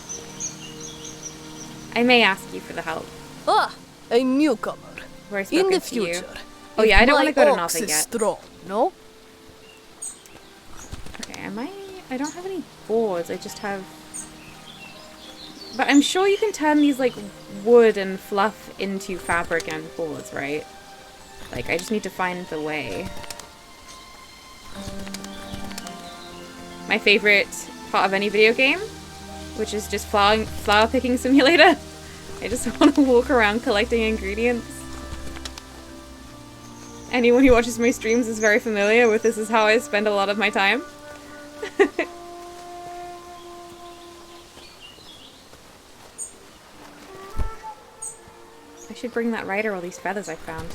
Speaker 1: I may ask you for the help.
Speaker 5: Ah, a newcomer.
Speaker 1: In the future. Oh yeah, I don't want to go to Notha yet.
Speaker 5: Strong, no?
Speaker 1: Okay, I don't have any boards, I just have... But I'm sure you can turn these, like, wood and fluff into fabric and boards, right? Like, I just need to find the way. My favorite part of any video game, which is just flower picking simulator. I just want to walk around collecting ingredients. Anyone who watches my streams is very familiar with this is how I spend a lot of my time. I should bring that rider all these feathers I found.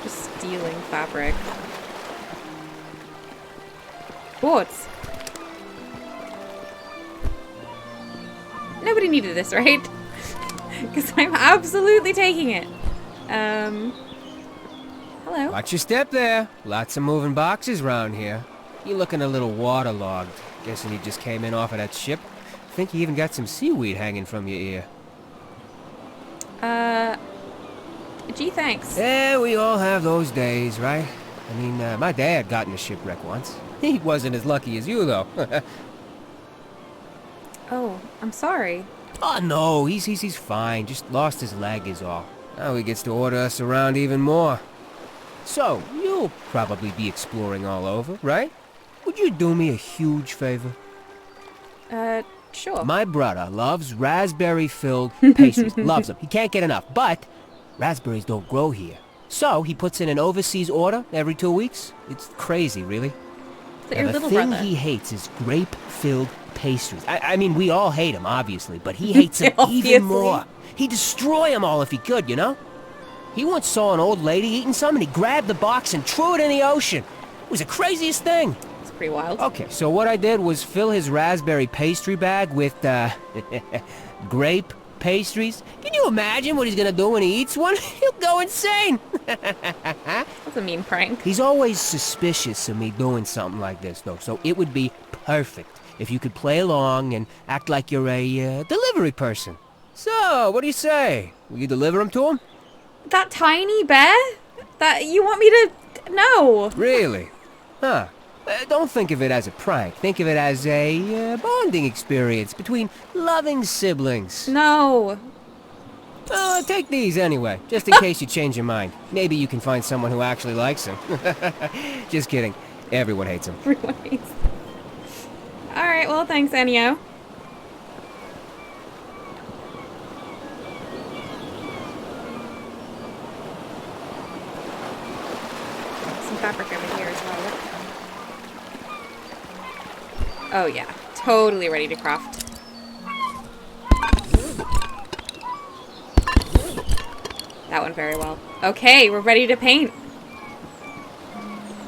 Speaker 1: Stealing fabric. Boards. Nobody needed this, right? Because I'm absolutely taking it. Hello.
Speaker 14: Watch your step there. Lots of moving boxes around here. You looking a little waterlogged. Guessing you just came in off of that ship. Think you even got some seaweed hanging from your ear.
Speaker 1: Gee, thanks.
Speaker 14: Yeah, we all have those days, right? I mean, my dad got in a shipwreck once. He wasn't as lucky as you, though.
Speaker 1: Oh, I'm sorry.
Speaker 14: Oh, no, he's fine. Just lost his leg is all. Now he gets to order us around even more. So, you'll probably be exploring all over, right? Would you do me a huge favor?
Speaker 1: Sure.
Speaker 14: My brother loves raspberry-filled pastries. Loves them. He can't get enough, but raspberries don't grow here. So he puts in an overseas order every 2 weeks. It's crazy, really.
Speaker 1: Your little
Speaker 14: thing
Speaker 1: brother.
Speaker 14: he hates is grape-filled pastries. I mean, we all hate them, obviously, but he hates them even more. He'd destroy them all if he could, you know? He once saw an old lady eating some, and he grabbed the box and threw it in the ocean. It was the craziest thing.
Speaker 1: It's pretty wild.
Speaker 14: Okay, so what I did was fill his raspberry pastry bag with, grape pastries. Can you imagine what he's gonna do when he eats one? He'll go insane.
Speaker 1: That's a mean prank.
Speaker 14: He's always suspicious of me doing something like this, though, so it would be perfect if you could play along and act like you're a delivery person. So, what do you say? Will you deliver him to him?
Speaker 1: That tiny bear? That you want me to... No.
Speaker 14: Really? Huh. Don't think of it as a prank. Think of it as a bonding experience between loving siblings.
Speaker 1: No.
Speaker 14: Take these anyway, just in case you change your mind. Maybe you can find someone who actually likes him. Just kidding. Everyone hates him.
Speaker 1: Everyone hates him. Alright, well, thanks, Ennio. some fabric over here as well. Look. Oh yeah, totally ready to craft. That went very well. Okay, we're ready to paint.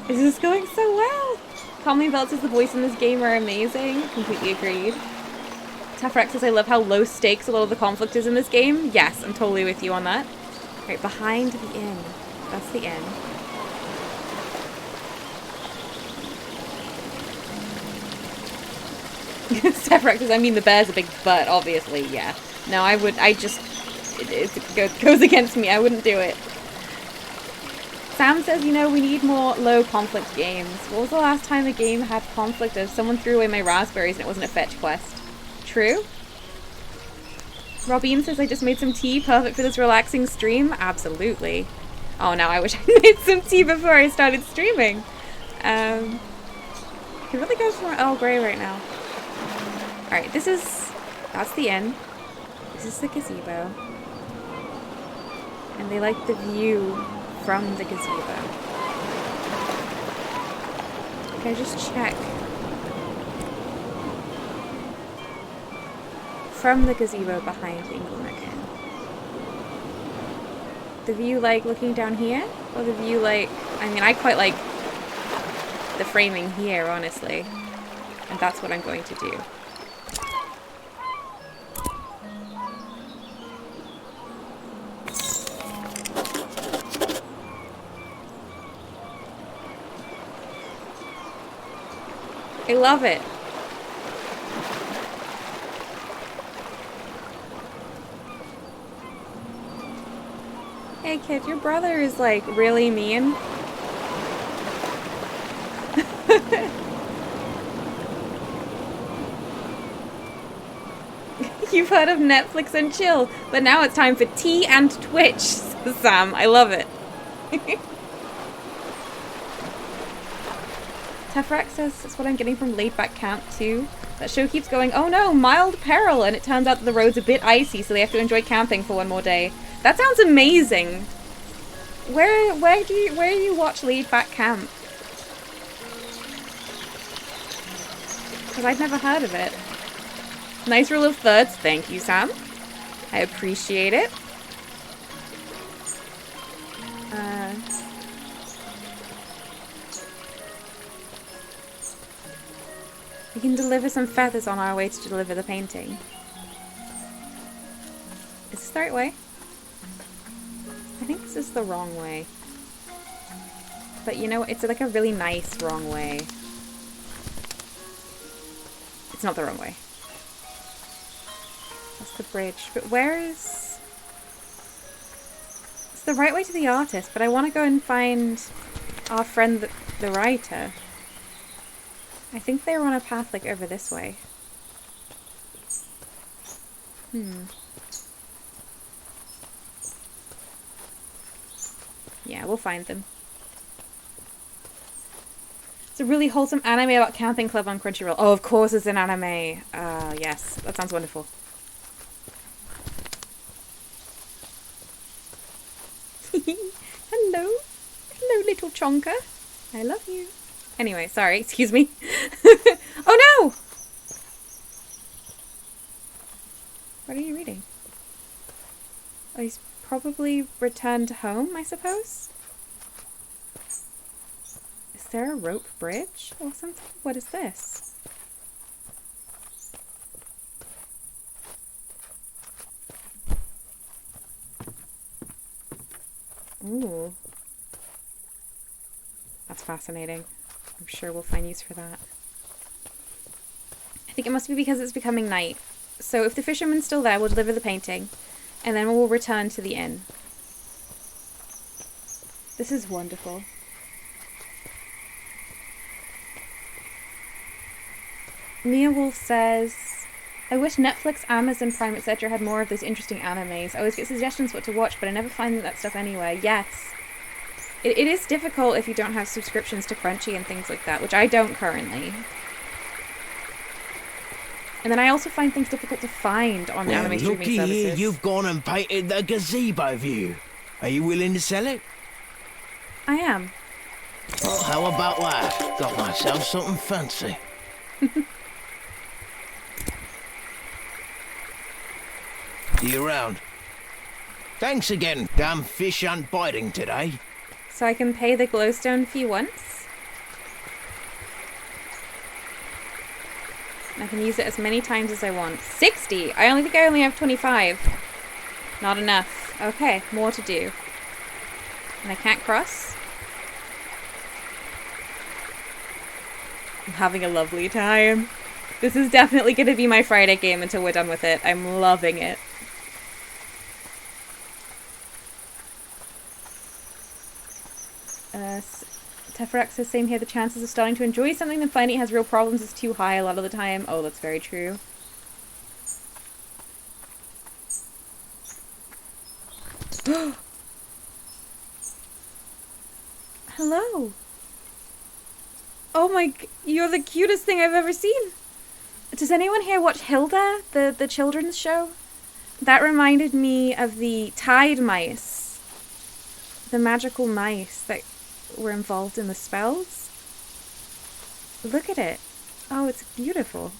Speaker 1: This is going so well. Calming Belt says the voice in this game are amazing. Completely agreed. Tafrex says I love how low stakes a lot of the conflict is in this game. Yes, I'm totally with you on that. Right, behind the inn. That's the inn. Tafrex says I mean the bear's a big butt, obviously, yeah. No, it goes against me. I wouldn't do it. Sam says, you know, we need more low conflict games. What was the last time a game had conflict of someone threw away my raspberries and it wasn't a fetch quest? True? Robin says I just made some tea, perfect for this relaxing stream. Absolutely. Oh, now I wish I made some tea before I started streaming. I could really go for Earl Grey right now. Alright, that's the inn. This is the gazebo. And they like the view from the gazebo. Can I just check? From the gazebo behind the Inglenook Inn. The view like looking down here? Or the view like... I mean, I quite like the framing here, honestly. And that's what I'm going to do. I love it. Hey kid, your brother is like really mean. You've heard of Netflix and chill, but now it's time for tea and Twitch, says Sam. I love it. Tefrax says that's what I'm getting from Laid Back Camp too. That show keeps going, oh no, mild peril, and it turns out that the road's a bit icy, so they have to enjoy camping for one more day. That sounds amazing. Where do you watch Laid Back Camp? Because I've never heard of it. Nice rule of thirds, thank you, Sam. I appreciate it. We can deliver some feathers on our way to deliver the painting. Is this the right way? I think this is the wrong way. But you know, it's like a really nice wrong way. It's not the wrong way. That's the bridge. But where is... It's the right way to the artist, but I want to go and find our friend, the writer. I think they were on a path like over this way. Yeah, we'll find them. It's a really wholesome anime about camping club on Crunchyroll. Oh, of course it's an anime. Yes, that sounds wonderful. Hello. Hello, little chonker. I love you. Anyway, sorry, excuse me. Oh no! What are you reading? Oh, he's probably returned home, I suppose? Is there a rope bridge or something? What is this? Ooh. That's fascinating. I'm sure we'll find use for that. I think it must be because it's becoming night. So if the fisherman's still there, we'll deliver the painting. And then we'll return to the inn. This is wonderful. Mia Wolf says, I wish Netflix, Amazon Prime, etc. had more of those interesting animes. I always get suggestions what to watch, but I never find that stuff anywhere. Yes. It is difficult if you don't have subscriptions to Crunchy and things like that, which I don't currently. And then I also find things difficult to find on anime streaming
Speaker 13: looky
Speaker 1: services.
Speaker 13: here, you've gone and painted the gazebo view. Are you willing to sell it?
Speaker 1: I am.
Speaker 13: Well, how about that? Got myself something fancy. See you around. Thanks again. Damn fish aren't biting today.
Speaker 1: So I can pay the glowstone fee once. And I can use it as many times as I want. 60! I think I only have 25. Not enough. Okay, more to do. And I can't cross. I'm having a lovely time. This is definitely going to be my Friday game until we're done with it. I'm loving it. Teferax says, same here, the chances of starting to enjoy something and finding it has real problems is too high a lot of the time. Oh, that's very true. Hello. Oh my, you're the cutest thing I've ever seen. Does anyone here watch Hilda, the children's show? That reminded me of the tide mice. The magical mice that were involved in the spells. Look at it. Oh, it's beautiful.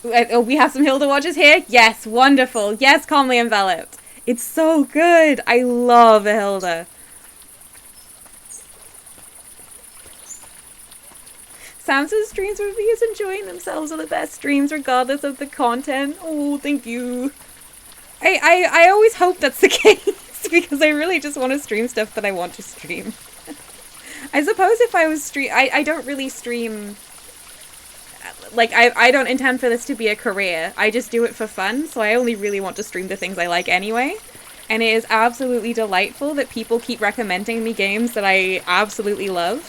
Speaker 1: Oh, we have some Hilda watchers here? Yes, wonderful. Yes, calmly enveloped. It's so good. I love a Hilda. Sam says streams where viewers enjoying themselves are the best streams regardless of the content. Oh, thank you. I always hope that's the case because I really just want to stream stuff that I want to stream. I suppose if I was I don't really stream, like I don't intend for this to be a career. I just do it for fun, so I only really want to stream the things I like anyway. And it is absolutely delightful that people keep recommending me games that I absolutely love.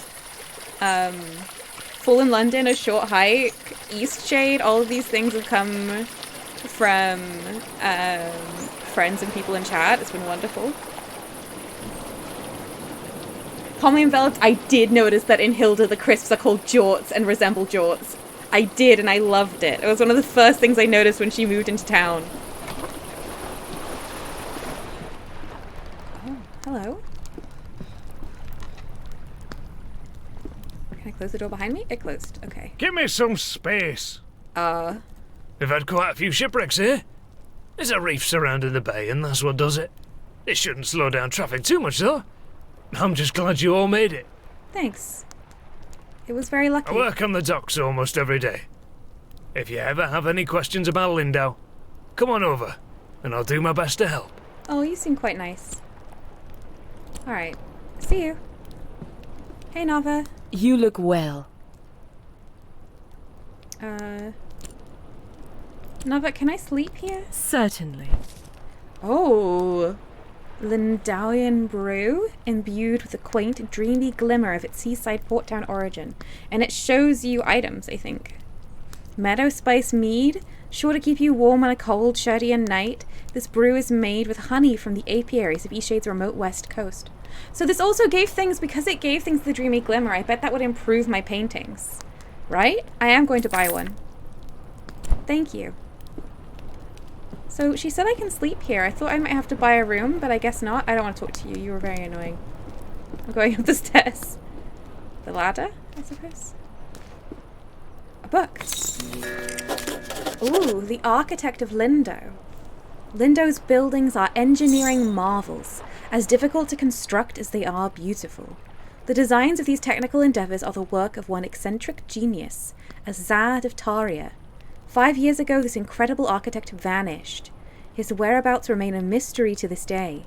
Speaker 1: Full in London, A Short Hike, Eastshade, all of these things have come from friends and people in chat. It's been wonderful. Calmly enveloped, I did notice that in Hilda the crisps are called jorts and resemble jorts. I did, and I loved it. It was one of the first things I noticed when she moved into town. Oh, hello. Can I close the door behind me? It closed. Okay.
Speaker 11: Give me some space.
Speaker 1: We've
Speaker 11: had quite a few shipwrecks here. There's a reef surrounding the bay, and that's what does it. It shouldn't slow down traffic too much, though. I'm just glad you all made it.
Speaker 1: Thanks. It was very lucky.
Speaker 11: I work on the docks almost every day. If you ever have any questions about Lindau, come on over, and I'll do my best to help.
Speaker 1: Oh, you seem quite nice. Alright. See you. Hey, Nava.
Speaker 10: You look well.
Speaker 1: Nava, can I sleep here?
Speaker 10: Certainly.
Speaker 1: Oh. Lindauian brew, imbued with a quaint, dreamy glimmer of its seaside port town origin. And it shows you items, I think. Meadow spice mead, sure to keep you warm on a cold Sherdian night. This brew is made with honey from the apiaries of Eastshade's remote west coast. So this also gave things, because it gave things the dreamy glimmer, I bet that would improve my paintings. Right? I am going to buy one. Thank you. So she said I can sleep here. I thought I might have to buy a room, but I guess not. I don't want to talk to you. You were very annoying. I'm going up the stairs. The ladder, I suppose. A book. Ooh, The Architect of Lindau. Lindau's buildings are engineering marvels, as difficult to construct as they are beautiful. The designs of these technical endeavors are the work of one eccentric genius, Azad of Taria. 5 years ago, this incredible architect vanished. His whereabouts remain a mystery to this day.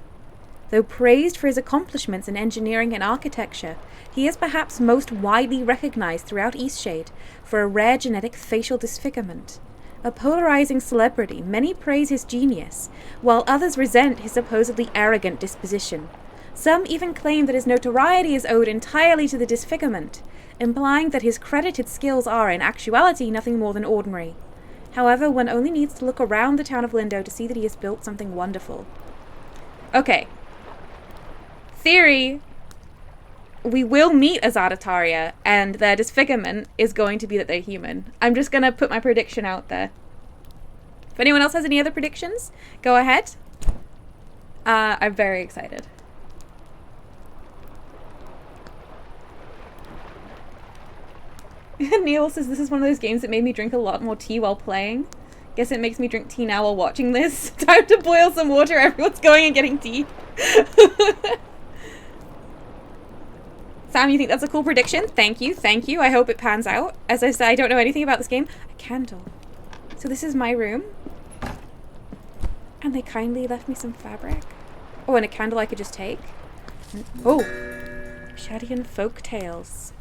Speaker 1: Though praised for his accomplishments in engineering and architecture, he is perhaps most widely recognized throughout Eastshade for a rare genetic facial disfigurement. A polarizing celebrity, many praise his genius, while others resent his supposedly arrogant disposition. Some even claim that his notoriety is owed entirely to the disfigurement, implying that his credited skills are, in actuality, nothing more than ordinary. However, one only needs to look around the town of Lindau to see that he has built something wonderful. Okay. Theory. We will meet Azadataria, and their disfigurement is going to be that they're human. I'm just going to put my prediction out there. If anyone else has any other predictions, go ahead. I'm very excited. Neil says this is one of those games that made me drink a lot more tea while playing. Guess it makes me drink tea now while watching this. Time to boil some water. Everyone's going and getting tea. Sam, you think that's a cool prediction? Thank you, thank you. I hope it pans out. As I said, I don't know anything about this game. A candle. So this is my room. And they kindly left me some fabric. Oh, and a candle I could just take. Oh, Shadian folk tales.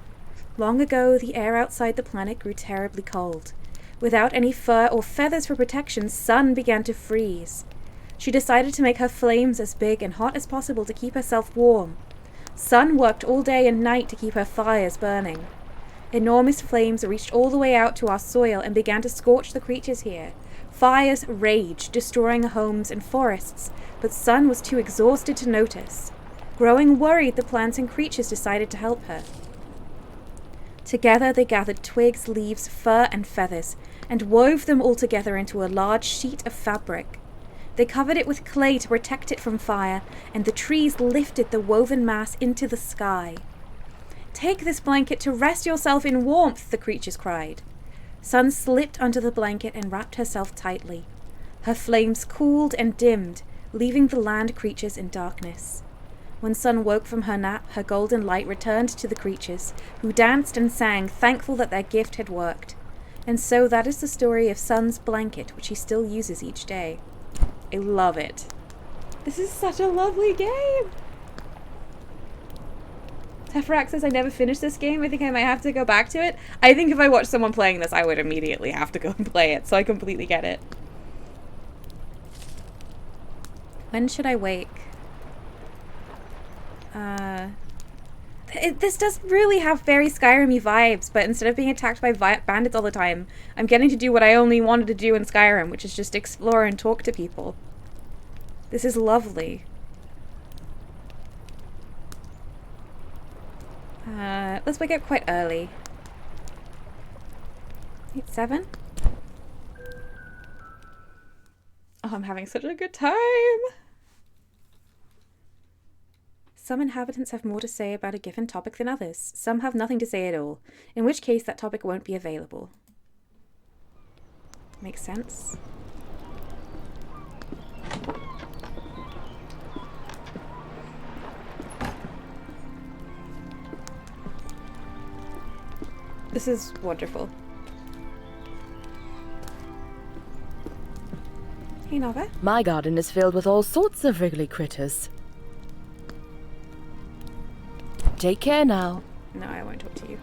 Speaker 1: Long ago, the air outside the planet grew terribly cold. Without any fur or feathers for protection, Sun began to freeze. She decided to make her flames as big and hot as possible to keep herself warm. Sun worked all day and night to keep her fires burning. Enormous flames reached all the way out to our soil and began to scorch the creatures here. Fires raged, destroying homes and forests, but Sun was too exhausted to notice. Growing worried, the plants and creatures decided to help her. Together they gathered twigs, leaves, fur, and feathers, and wove them all together into a large sheet of fabric. They covered it with clay to protect it from fire, and the trees lifted the woven mass into the sky. "Take this blanket to rest yourself in warmth," the creatures cried. Sun slipped under the blanket and wrapped herself tightly. Her flames cooled and dimmed, leaving the land creatures in darkness. When Sun woke from her nap, her golden light returned to the creatures, who danced and sang, thankful that their gift had worked. And so that is the story of Sun's blanket, which he still uses each day. I love it. This is such a lovely game! Teferac says I never finished this game. I think I might have to go back to it. I think if I watched someone playing this, I would immediately have to go and play it, so I completely get it. When should I wake? This does really have very Skyrim-y vibes, but instead of being attacked by bandits all the time, I'm getting to do what I only wanted to do in Skyrim, which is just explore and talk to people. This is lovely. Let's wake up quite early. 7? Oh, I'm having such a good time! Some inhabitants have more to say about a given topic than others. Some have nothing to say at all, in which case that topic won't be available. Makes sense. This is wonderful. Hey, Nova.
Speaker 10: My garden is filled with all sorts of wriggly critters. Take care now.
Speaker 1: No, I won't talk to you.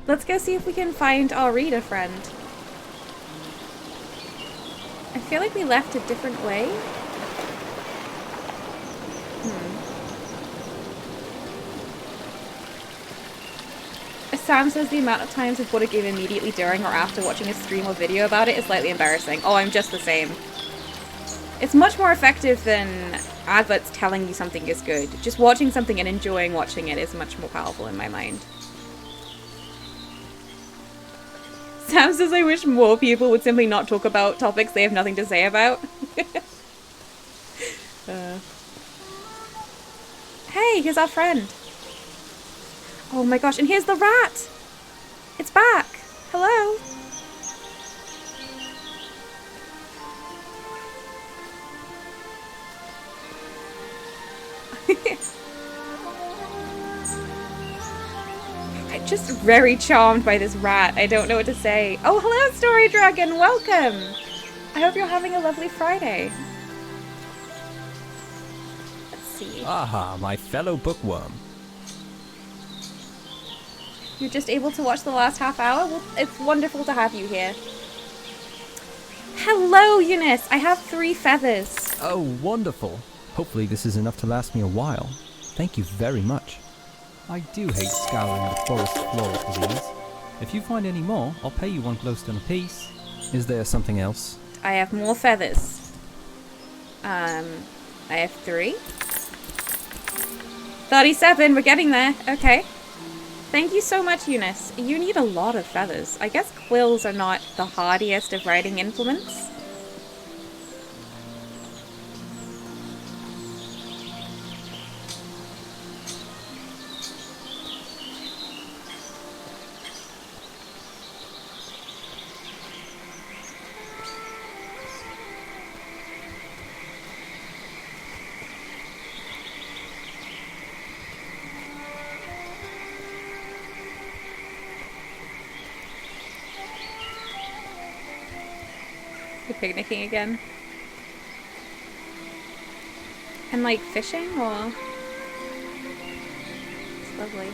Speaker 1: Let's go see if we can find our reader friend. I feel like we left a different way. Sam says the amount of times I've bought a game immediately during or after watching a stream or video about it is slightly embarrassing. Oh, I'm just the same. It's much more effective than adverts telling you something is good. Just watching something and enjoying watching it is much more powerful in my mind. Sam says I wish more people would simply not talk about topics they have nothing to say about. Hey, here's our friend. Oh my gosh, and here's the rat! It's back! Hello! I'm just very charmed by this rat. I don't know what to say. Oh, hello, Story Dragon! Welcome! I hope you're having a lovely Friday. Let's see.
Speaker 3: Aha, my fellow bookworm.
Speaker 1: You're just able to watch the last half hour? Well, it's wonderful to have you here. Hello, Eunice! I have 3 feathers.
Speaker 3: Oh, wonderful. Hopefully this is enough to last me a while. Thank you very much. I do hate scouring the forest floor for these. If you find any more, I'll pay you 1 glowstone apiece. Is there something else?
Speaker 1: I have more feathers. I have 3. 37, we're getting there. Okay. Thank you so much, Eunice. You need a lot of feathers. I guess quills are not the hardiest of riding implements. You're picnicking again? And like fishing, or? It's lovely.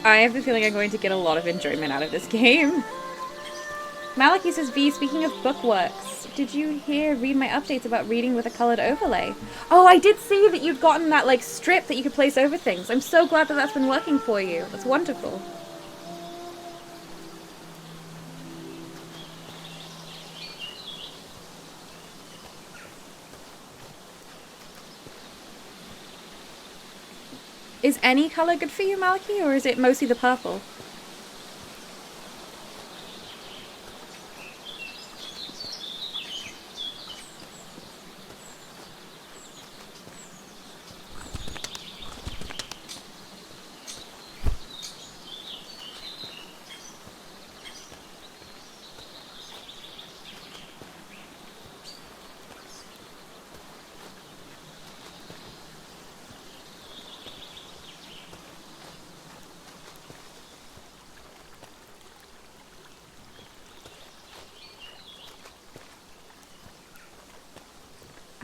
Speaker 1: I have the feeling I'm going to get a lot of enjoyment out of this game. Malachi says, V, speaking of bookworks, did you read my updates about reading with a colored overlay? Oh, I did see that you'd gotten that, like, strip that you could place over things. I'm so glad that that's been working for you. That's wonderful. Is any color good for you, Malachi, or is it mostly the purple?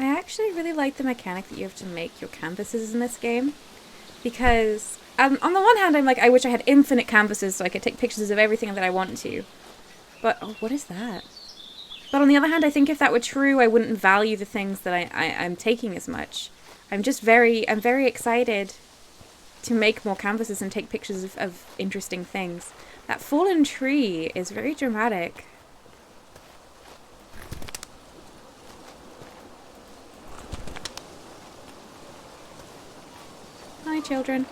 Speaker 1: I actually really like the mechanic that you have to make your canvases in this game, because on the one hand I'm like, I wish I had infinite canvases so I could take pictures of everything that I want to, but oh, what is that? But on the other hand, I think if that were true, I wouldn't value the things that I'm taking as much. I'm very excited to make more canvases and take pictures of interesting things. That fallen tree is very dramatic. Hi, children.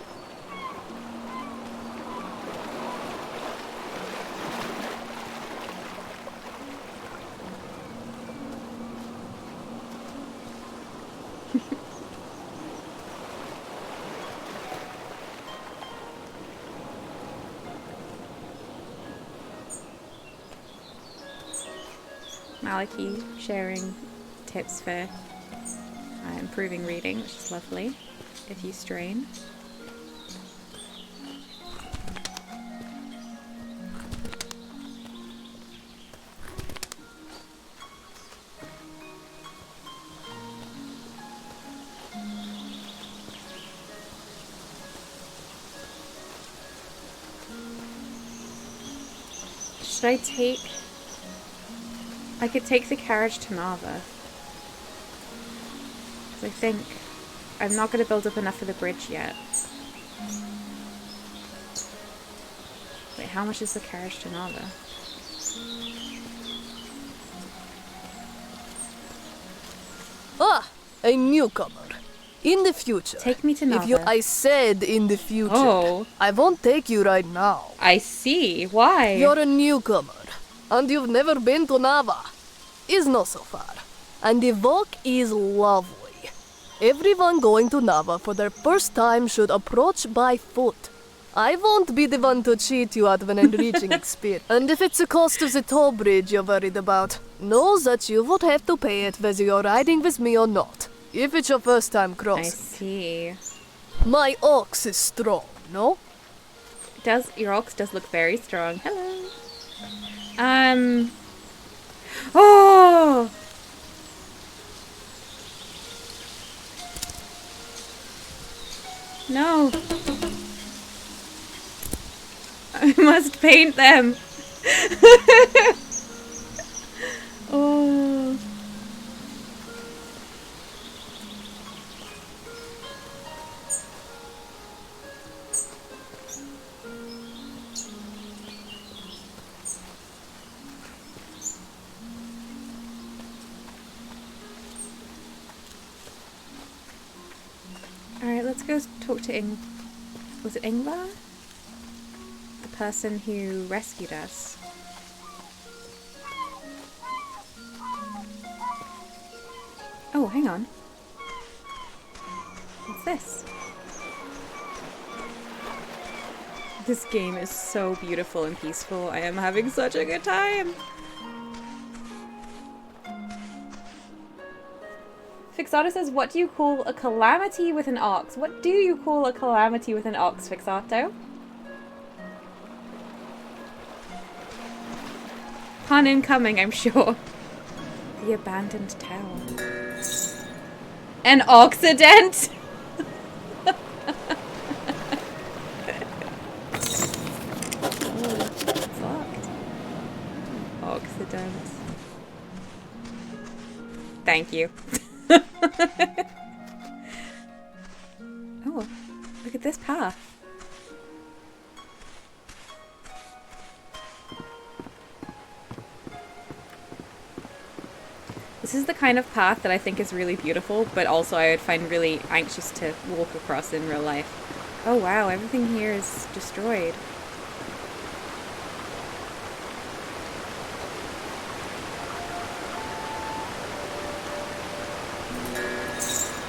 Speaker 1: Malachi sharing tips for improving reading, which is lovely. If you strain. Should I take... I could take the carriage to Nava. Because I think I'm not going to build up enough for the bridge yet. Wait, how much is the carriage to Nava?
Speaker 5: Ah, a newcomer. In the future.
Speaker 1: Take me to Nava.
Speaker 5: I said in the future.
Speaker 1: Oh.
Speaker 5: I won't take you right now.
Speaker 1: I see. Why?
Speaker 5: You're a newcomer. And you've never been to Nava. It's not so far. And the walk is lovely. Everyone going to Nava for their first time should approach by foot. I won't be the one to cheat you out of an enriching experience. And if it's the cost of the toll bridge you're worried about, know that you would have to pay it whether you're riding with me or not. If it's your first time crossing.
Speaker 1: I see.
Speaker 5: My ox is strong, no?
Speaker 1: Your ox does look very strong. Hello. Oh! No. I must paint them. Oh. let's go talk to was it Ingvar? The person who rescued us. Oh, hang on. What's this? This game is so beautiful and peaceful. I am having such a good time. Fixato says, what do you call a calamity with an ox? What do you call a calamity with an ox, Fixato? Pun incoming, I'm sure. The abandoned tower. An Occident? Occident. Thank you. Oh, look at this path. This is the kind of path that I think is really beautiful, but also I would find really anxious to walk across in real life. Oh wow, everything here is destroyed.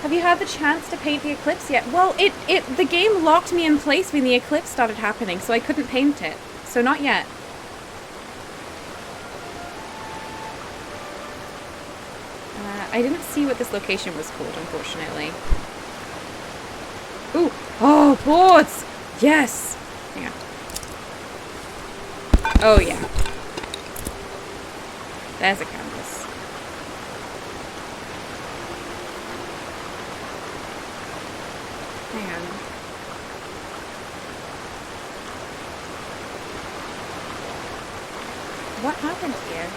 Speaker 1: Have you had the chance to paint the eclipse yet? Well, the game locked me in place when the eclipse started happening, so I couldn't paint it. So not yet. I didn't see what this location was called, unfortunately. Ooh! Oh, boards! Yes! Hang on. Oh, yeah. There's a canvas. Hang on. What happened here?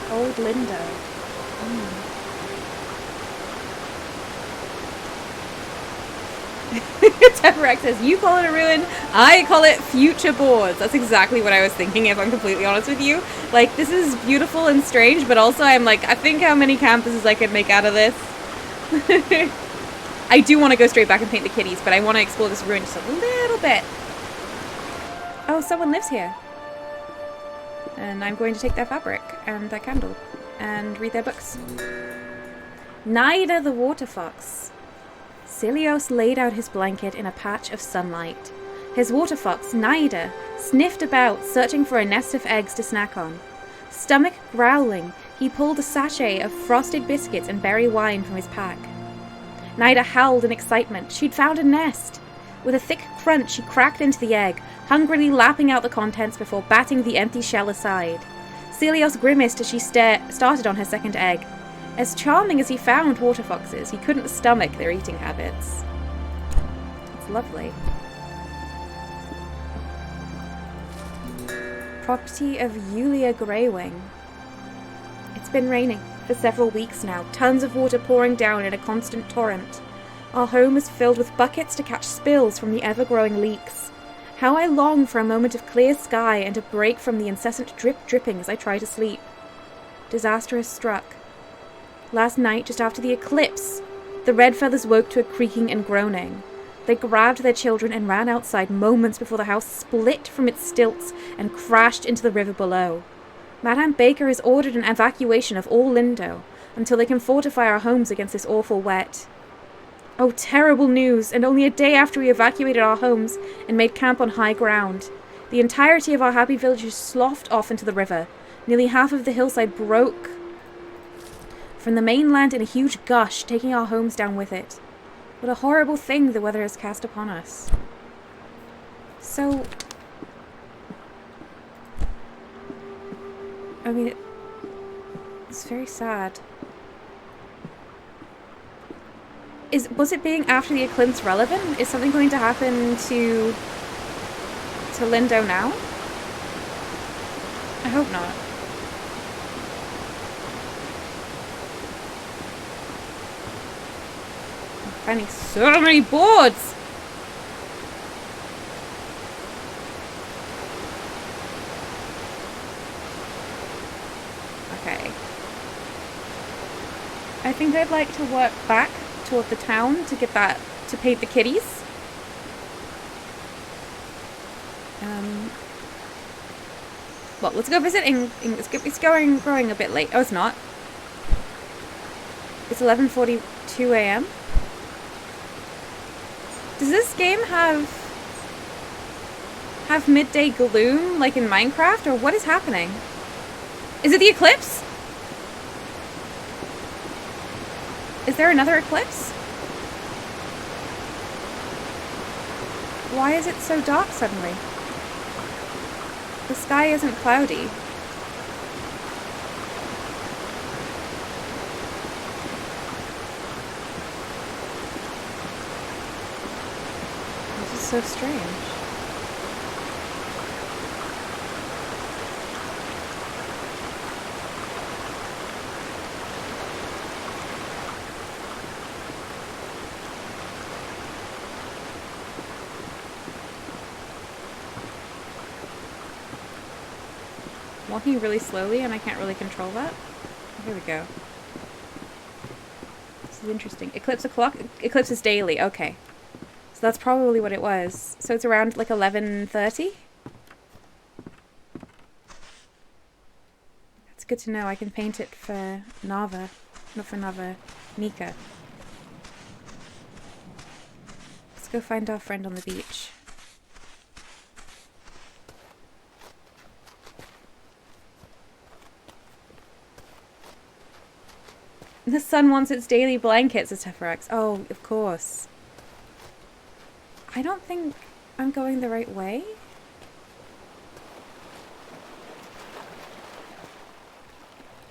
Speaker 1: Old Lindo. Teverac says, you call it a ruin, I call it future boards. That's exactly what I was thinking, if I'm completely honest with you. Like, this is beautiful and strange, but also I'm like, I think how many campuses I could make out of this. I do want to go straight back and paint the kitties, but I want to explore this ruin just a little bit. Oh, someone lives here. And I'm going to take their fabric and their candle and read their books. Naida the water fox. Cilios laid out his blanket in a patch of sunlight. His water fox, Naida, sniffed about, searching for a nest of eggs to snack on. Stomach growling, he pulled a sachet of frosted biscuits and berry wine from his pack. Naida howled in excitement. She'd found a nest. With a thick crunch, she cracked into the egg, hungrily lapping out the contents before batting the empty shell aside. Cilios grimaced as she started on her second egg. As charming as he found water foxes, he couldn't stomach their eating habits. It's lovely. Property of Yulia Greywing. It's been raining for several weeks now, tons of water pouring down in a constant torrent. Our home is filled with buckets to catch spills from the ever-growing leaks. How I long for a moment of clear sky and a break from the incessant dripping as I try to sleep. Disaster has struck. Last night, just after the eclipse, the red feathers woke to a creaking and groaning. They grabbed their children and ran outside moments before the house split from its stilts and crashed into the river below. Madame Baker has ordered an evacuation of all Lindo until they can fortify our homes against this awful wet. Oh, terrible news, and only a day after we evacuated our homes and made camp on high ground. The entirety of our happy villages sloughed off into the river. Nearly half of the hillside broke from the mainland in a huge gush, taking our homes down with it. What a horrible thing the weather has cast upon us. So, I mean, it's very sad. Was it being after the eclipse relevant? Is something going to happen to Lindo now? I hope not. I'm finding so many boards! think I'd like to work back toward the town to get that, to paint the kitties. Well, let's go visit it's growing a bit late. Oh, it's not. It's 11:42 a.m. Does this game have midday gloom like in Minecraft, or what is happening? Is it the eclipse? Is there another eclipse? Why is it so dark suddenly? The sky isn't cloudy. This is so strange. Walking really slowly and I can't really control that. Here we go. This is interesting. Eclipse o'clock? Eclipse is daily, okay. So that's probably what it was. So it's around like 11:30? That's good to know. I can paint it for Nava. Not for Nava. Nika. Let's go find our friend on the beach. The sun wants its daily blankets, says Teferax. Oh, of course. I don't think I'm going the right way.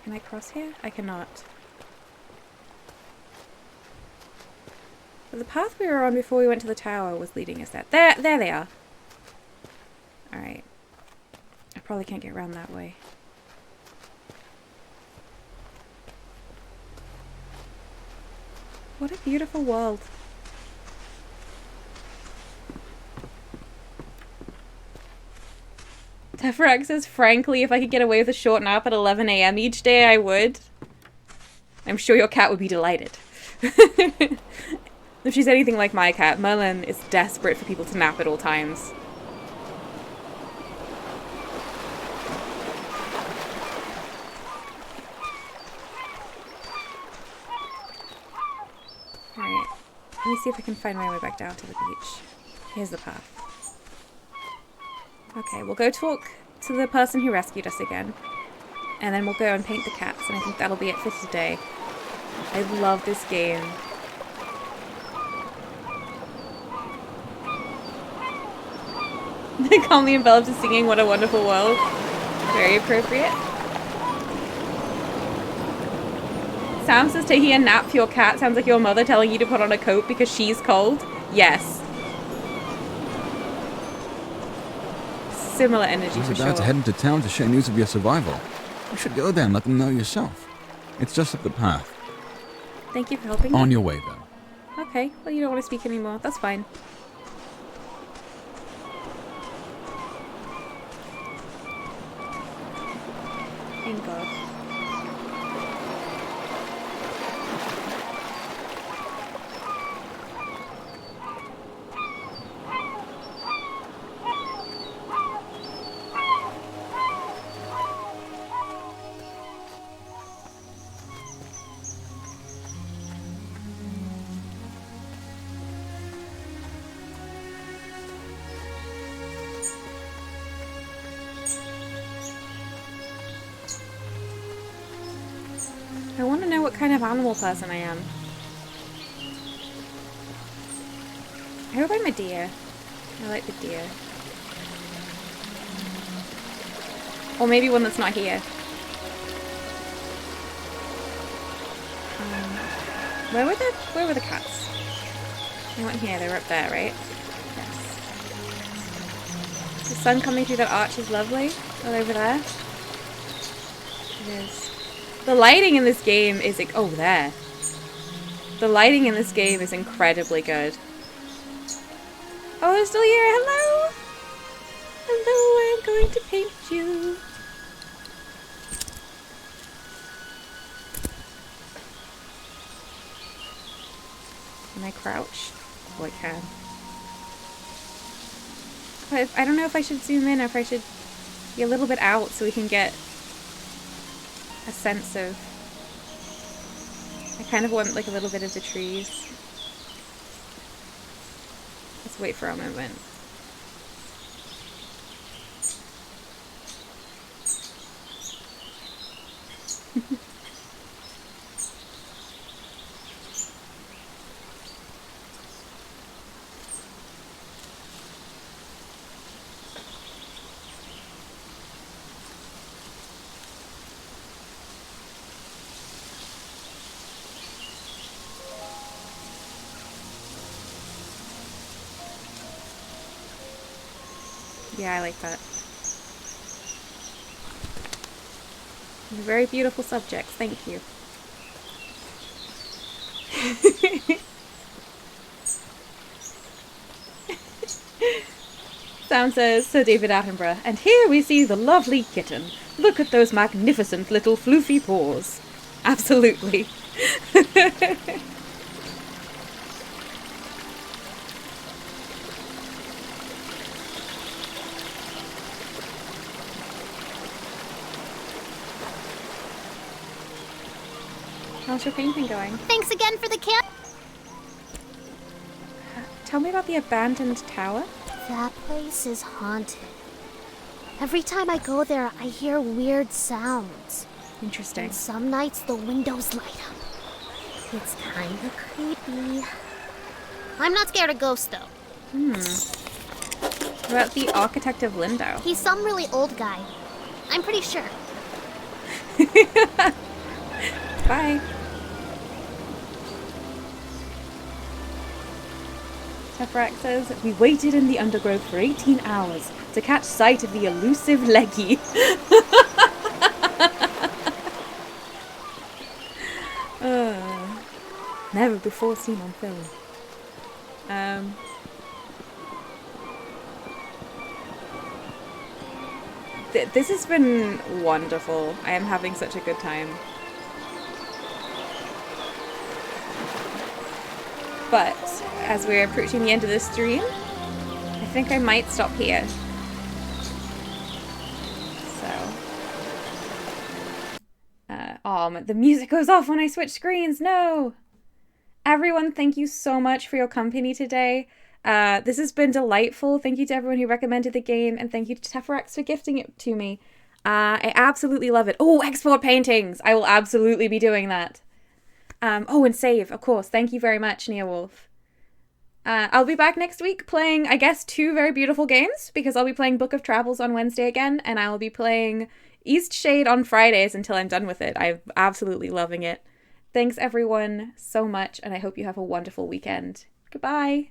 Speaker 1: Can I cross here? I cannot. But the path we were on before we went to the tower was leading us there. There they are. Alright. I probably can't get around that way. What a beautiful world. Teferax says, frankly, if I could get away with a short nap at 11 a.m. each day, I would. I'm sure your cat would be delighted. If she's anything like my cat, Merlin is desperate for people to nap at all times. Alright, let me see if I can find my way back down to the beach. Here's the path. Okay, we'll go talk to the person who rescued us again. And then we'll go and paint the cats, and I think that'll be it for today. I love this game. Calmly enveloped in singing What a Wonderful World. Very appropriate. Sam says taking a nap for your cat sounds like your mother telling you to put on a coat because she's cold. Yes. Similar energy for
Speaker 4: I was
Speaker 1: sure.
Speaker 4: about to head into town to share news of your survival. You should go there and let them know yourself. It's just up the path.
Speaker 1: Thank you for helping me.
Speaker 4: On your way, though.
Speaker 1: Okay, well you don't want to speak anymore. That's fine. Thank God. I want to know what kind of animal person I am. I hope I'm a deer. I like the deer. Or maybe one that's not here. Where were the cats? They weren't here, they were up there, right? Yes. The sun coming through that arch is lovely. Oh, over there. It is. The lighting in this game is... Oh, there. The lighting in this game is incredibly good. Oh, they're still here. Hello. Hello, I'm going to paint you. Can I crouch? Oh, I can. But I don't know if I should zoom in or if I should be a little bit out so we can get a sense of... I kind of want like a little bit of the trees. Let's wait for a moment. Yeah, I like that. Very beautiful subjects, thank you. Sam says, Sir David Attenborough, and here we see the lovely kitten. Look at those magnificent little floofy paws. Absolutely. How's your painting going?
Speaker 7: Thanks again for the camp.
Speaker 1: Tell me about the abandoned tower.
Speaker 7: That place is haunted. Every time I go there, I hear weird sounds.
Speaker 1: Interesting.
Speaker 7: And some nights the windows light up. It's kind of creepy. I'm not scared of ghosts, though.
Speaker 1: What about the architect of Lindau?
Speaker 7: He's some really old guy. I'm pretty sure.
Speaker 1: Bye. Tefrak says, we waited in the undergrowth for 18 hours to catch sight of the elusive Leggy. Never before seen on film. This has been wonderful. I am having such a good time. But as we're approaching the end of this stream, I think I might stop here. So, the music goes off when I switch screens. No! Everyone, thank you so much for your company today. This has been delightful. Thank you to everyone who recommended the game, and thank you to Teforex for gifting it to me. I absolutely love it. Oh, export paintings! I will absolutely be doing that. And save, of course. Thank you very much, Neowolf. I'll be back next week playing, I guess, 2 very beautiful games, because I'll be playing Book of Travels on Wednesday again, and I'll be playing Eastshade on Fridays until I'm done with it. I'm absolutely loving it. Thanks, everyone, so much, and I hope you have a wonderful weekend. Goodbye!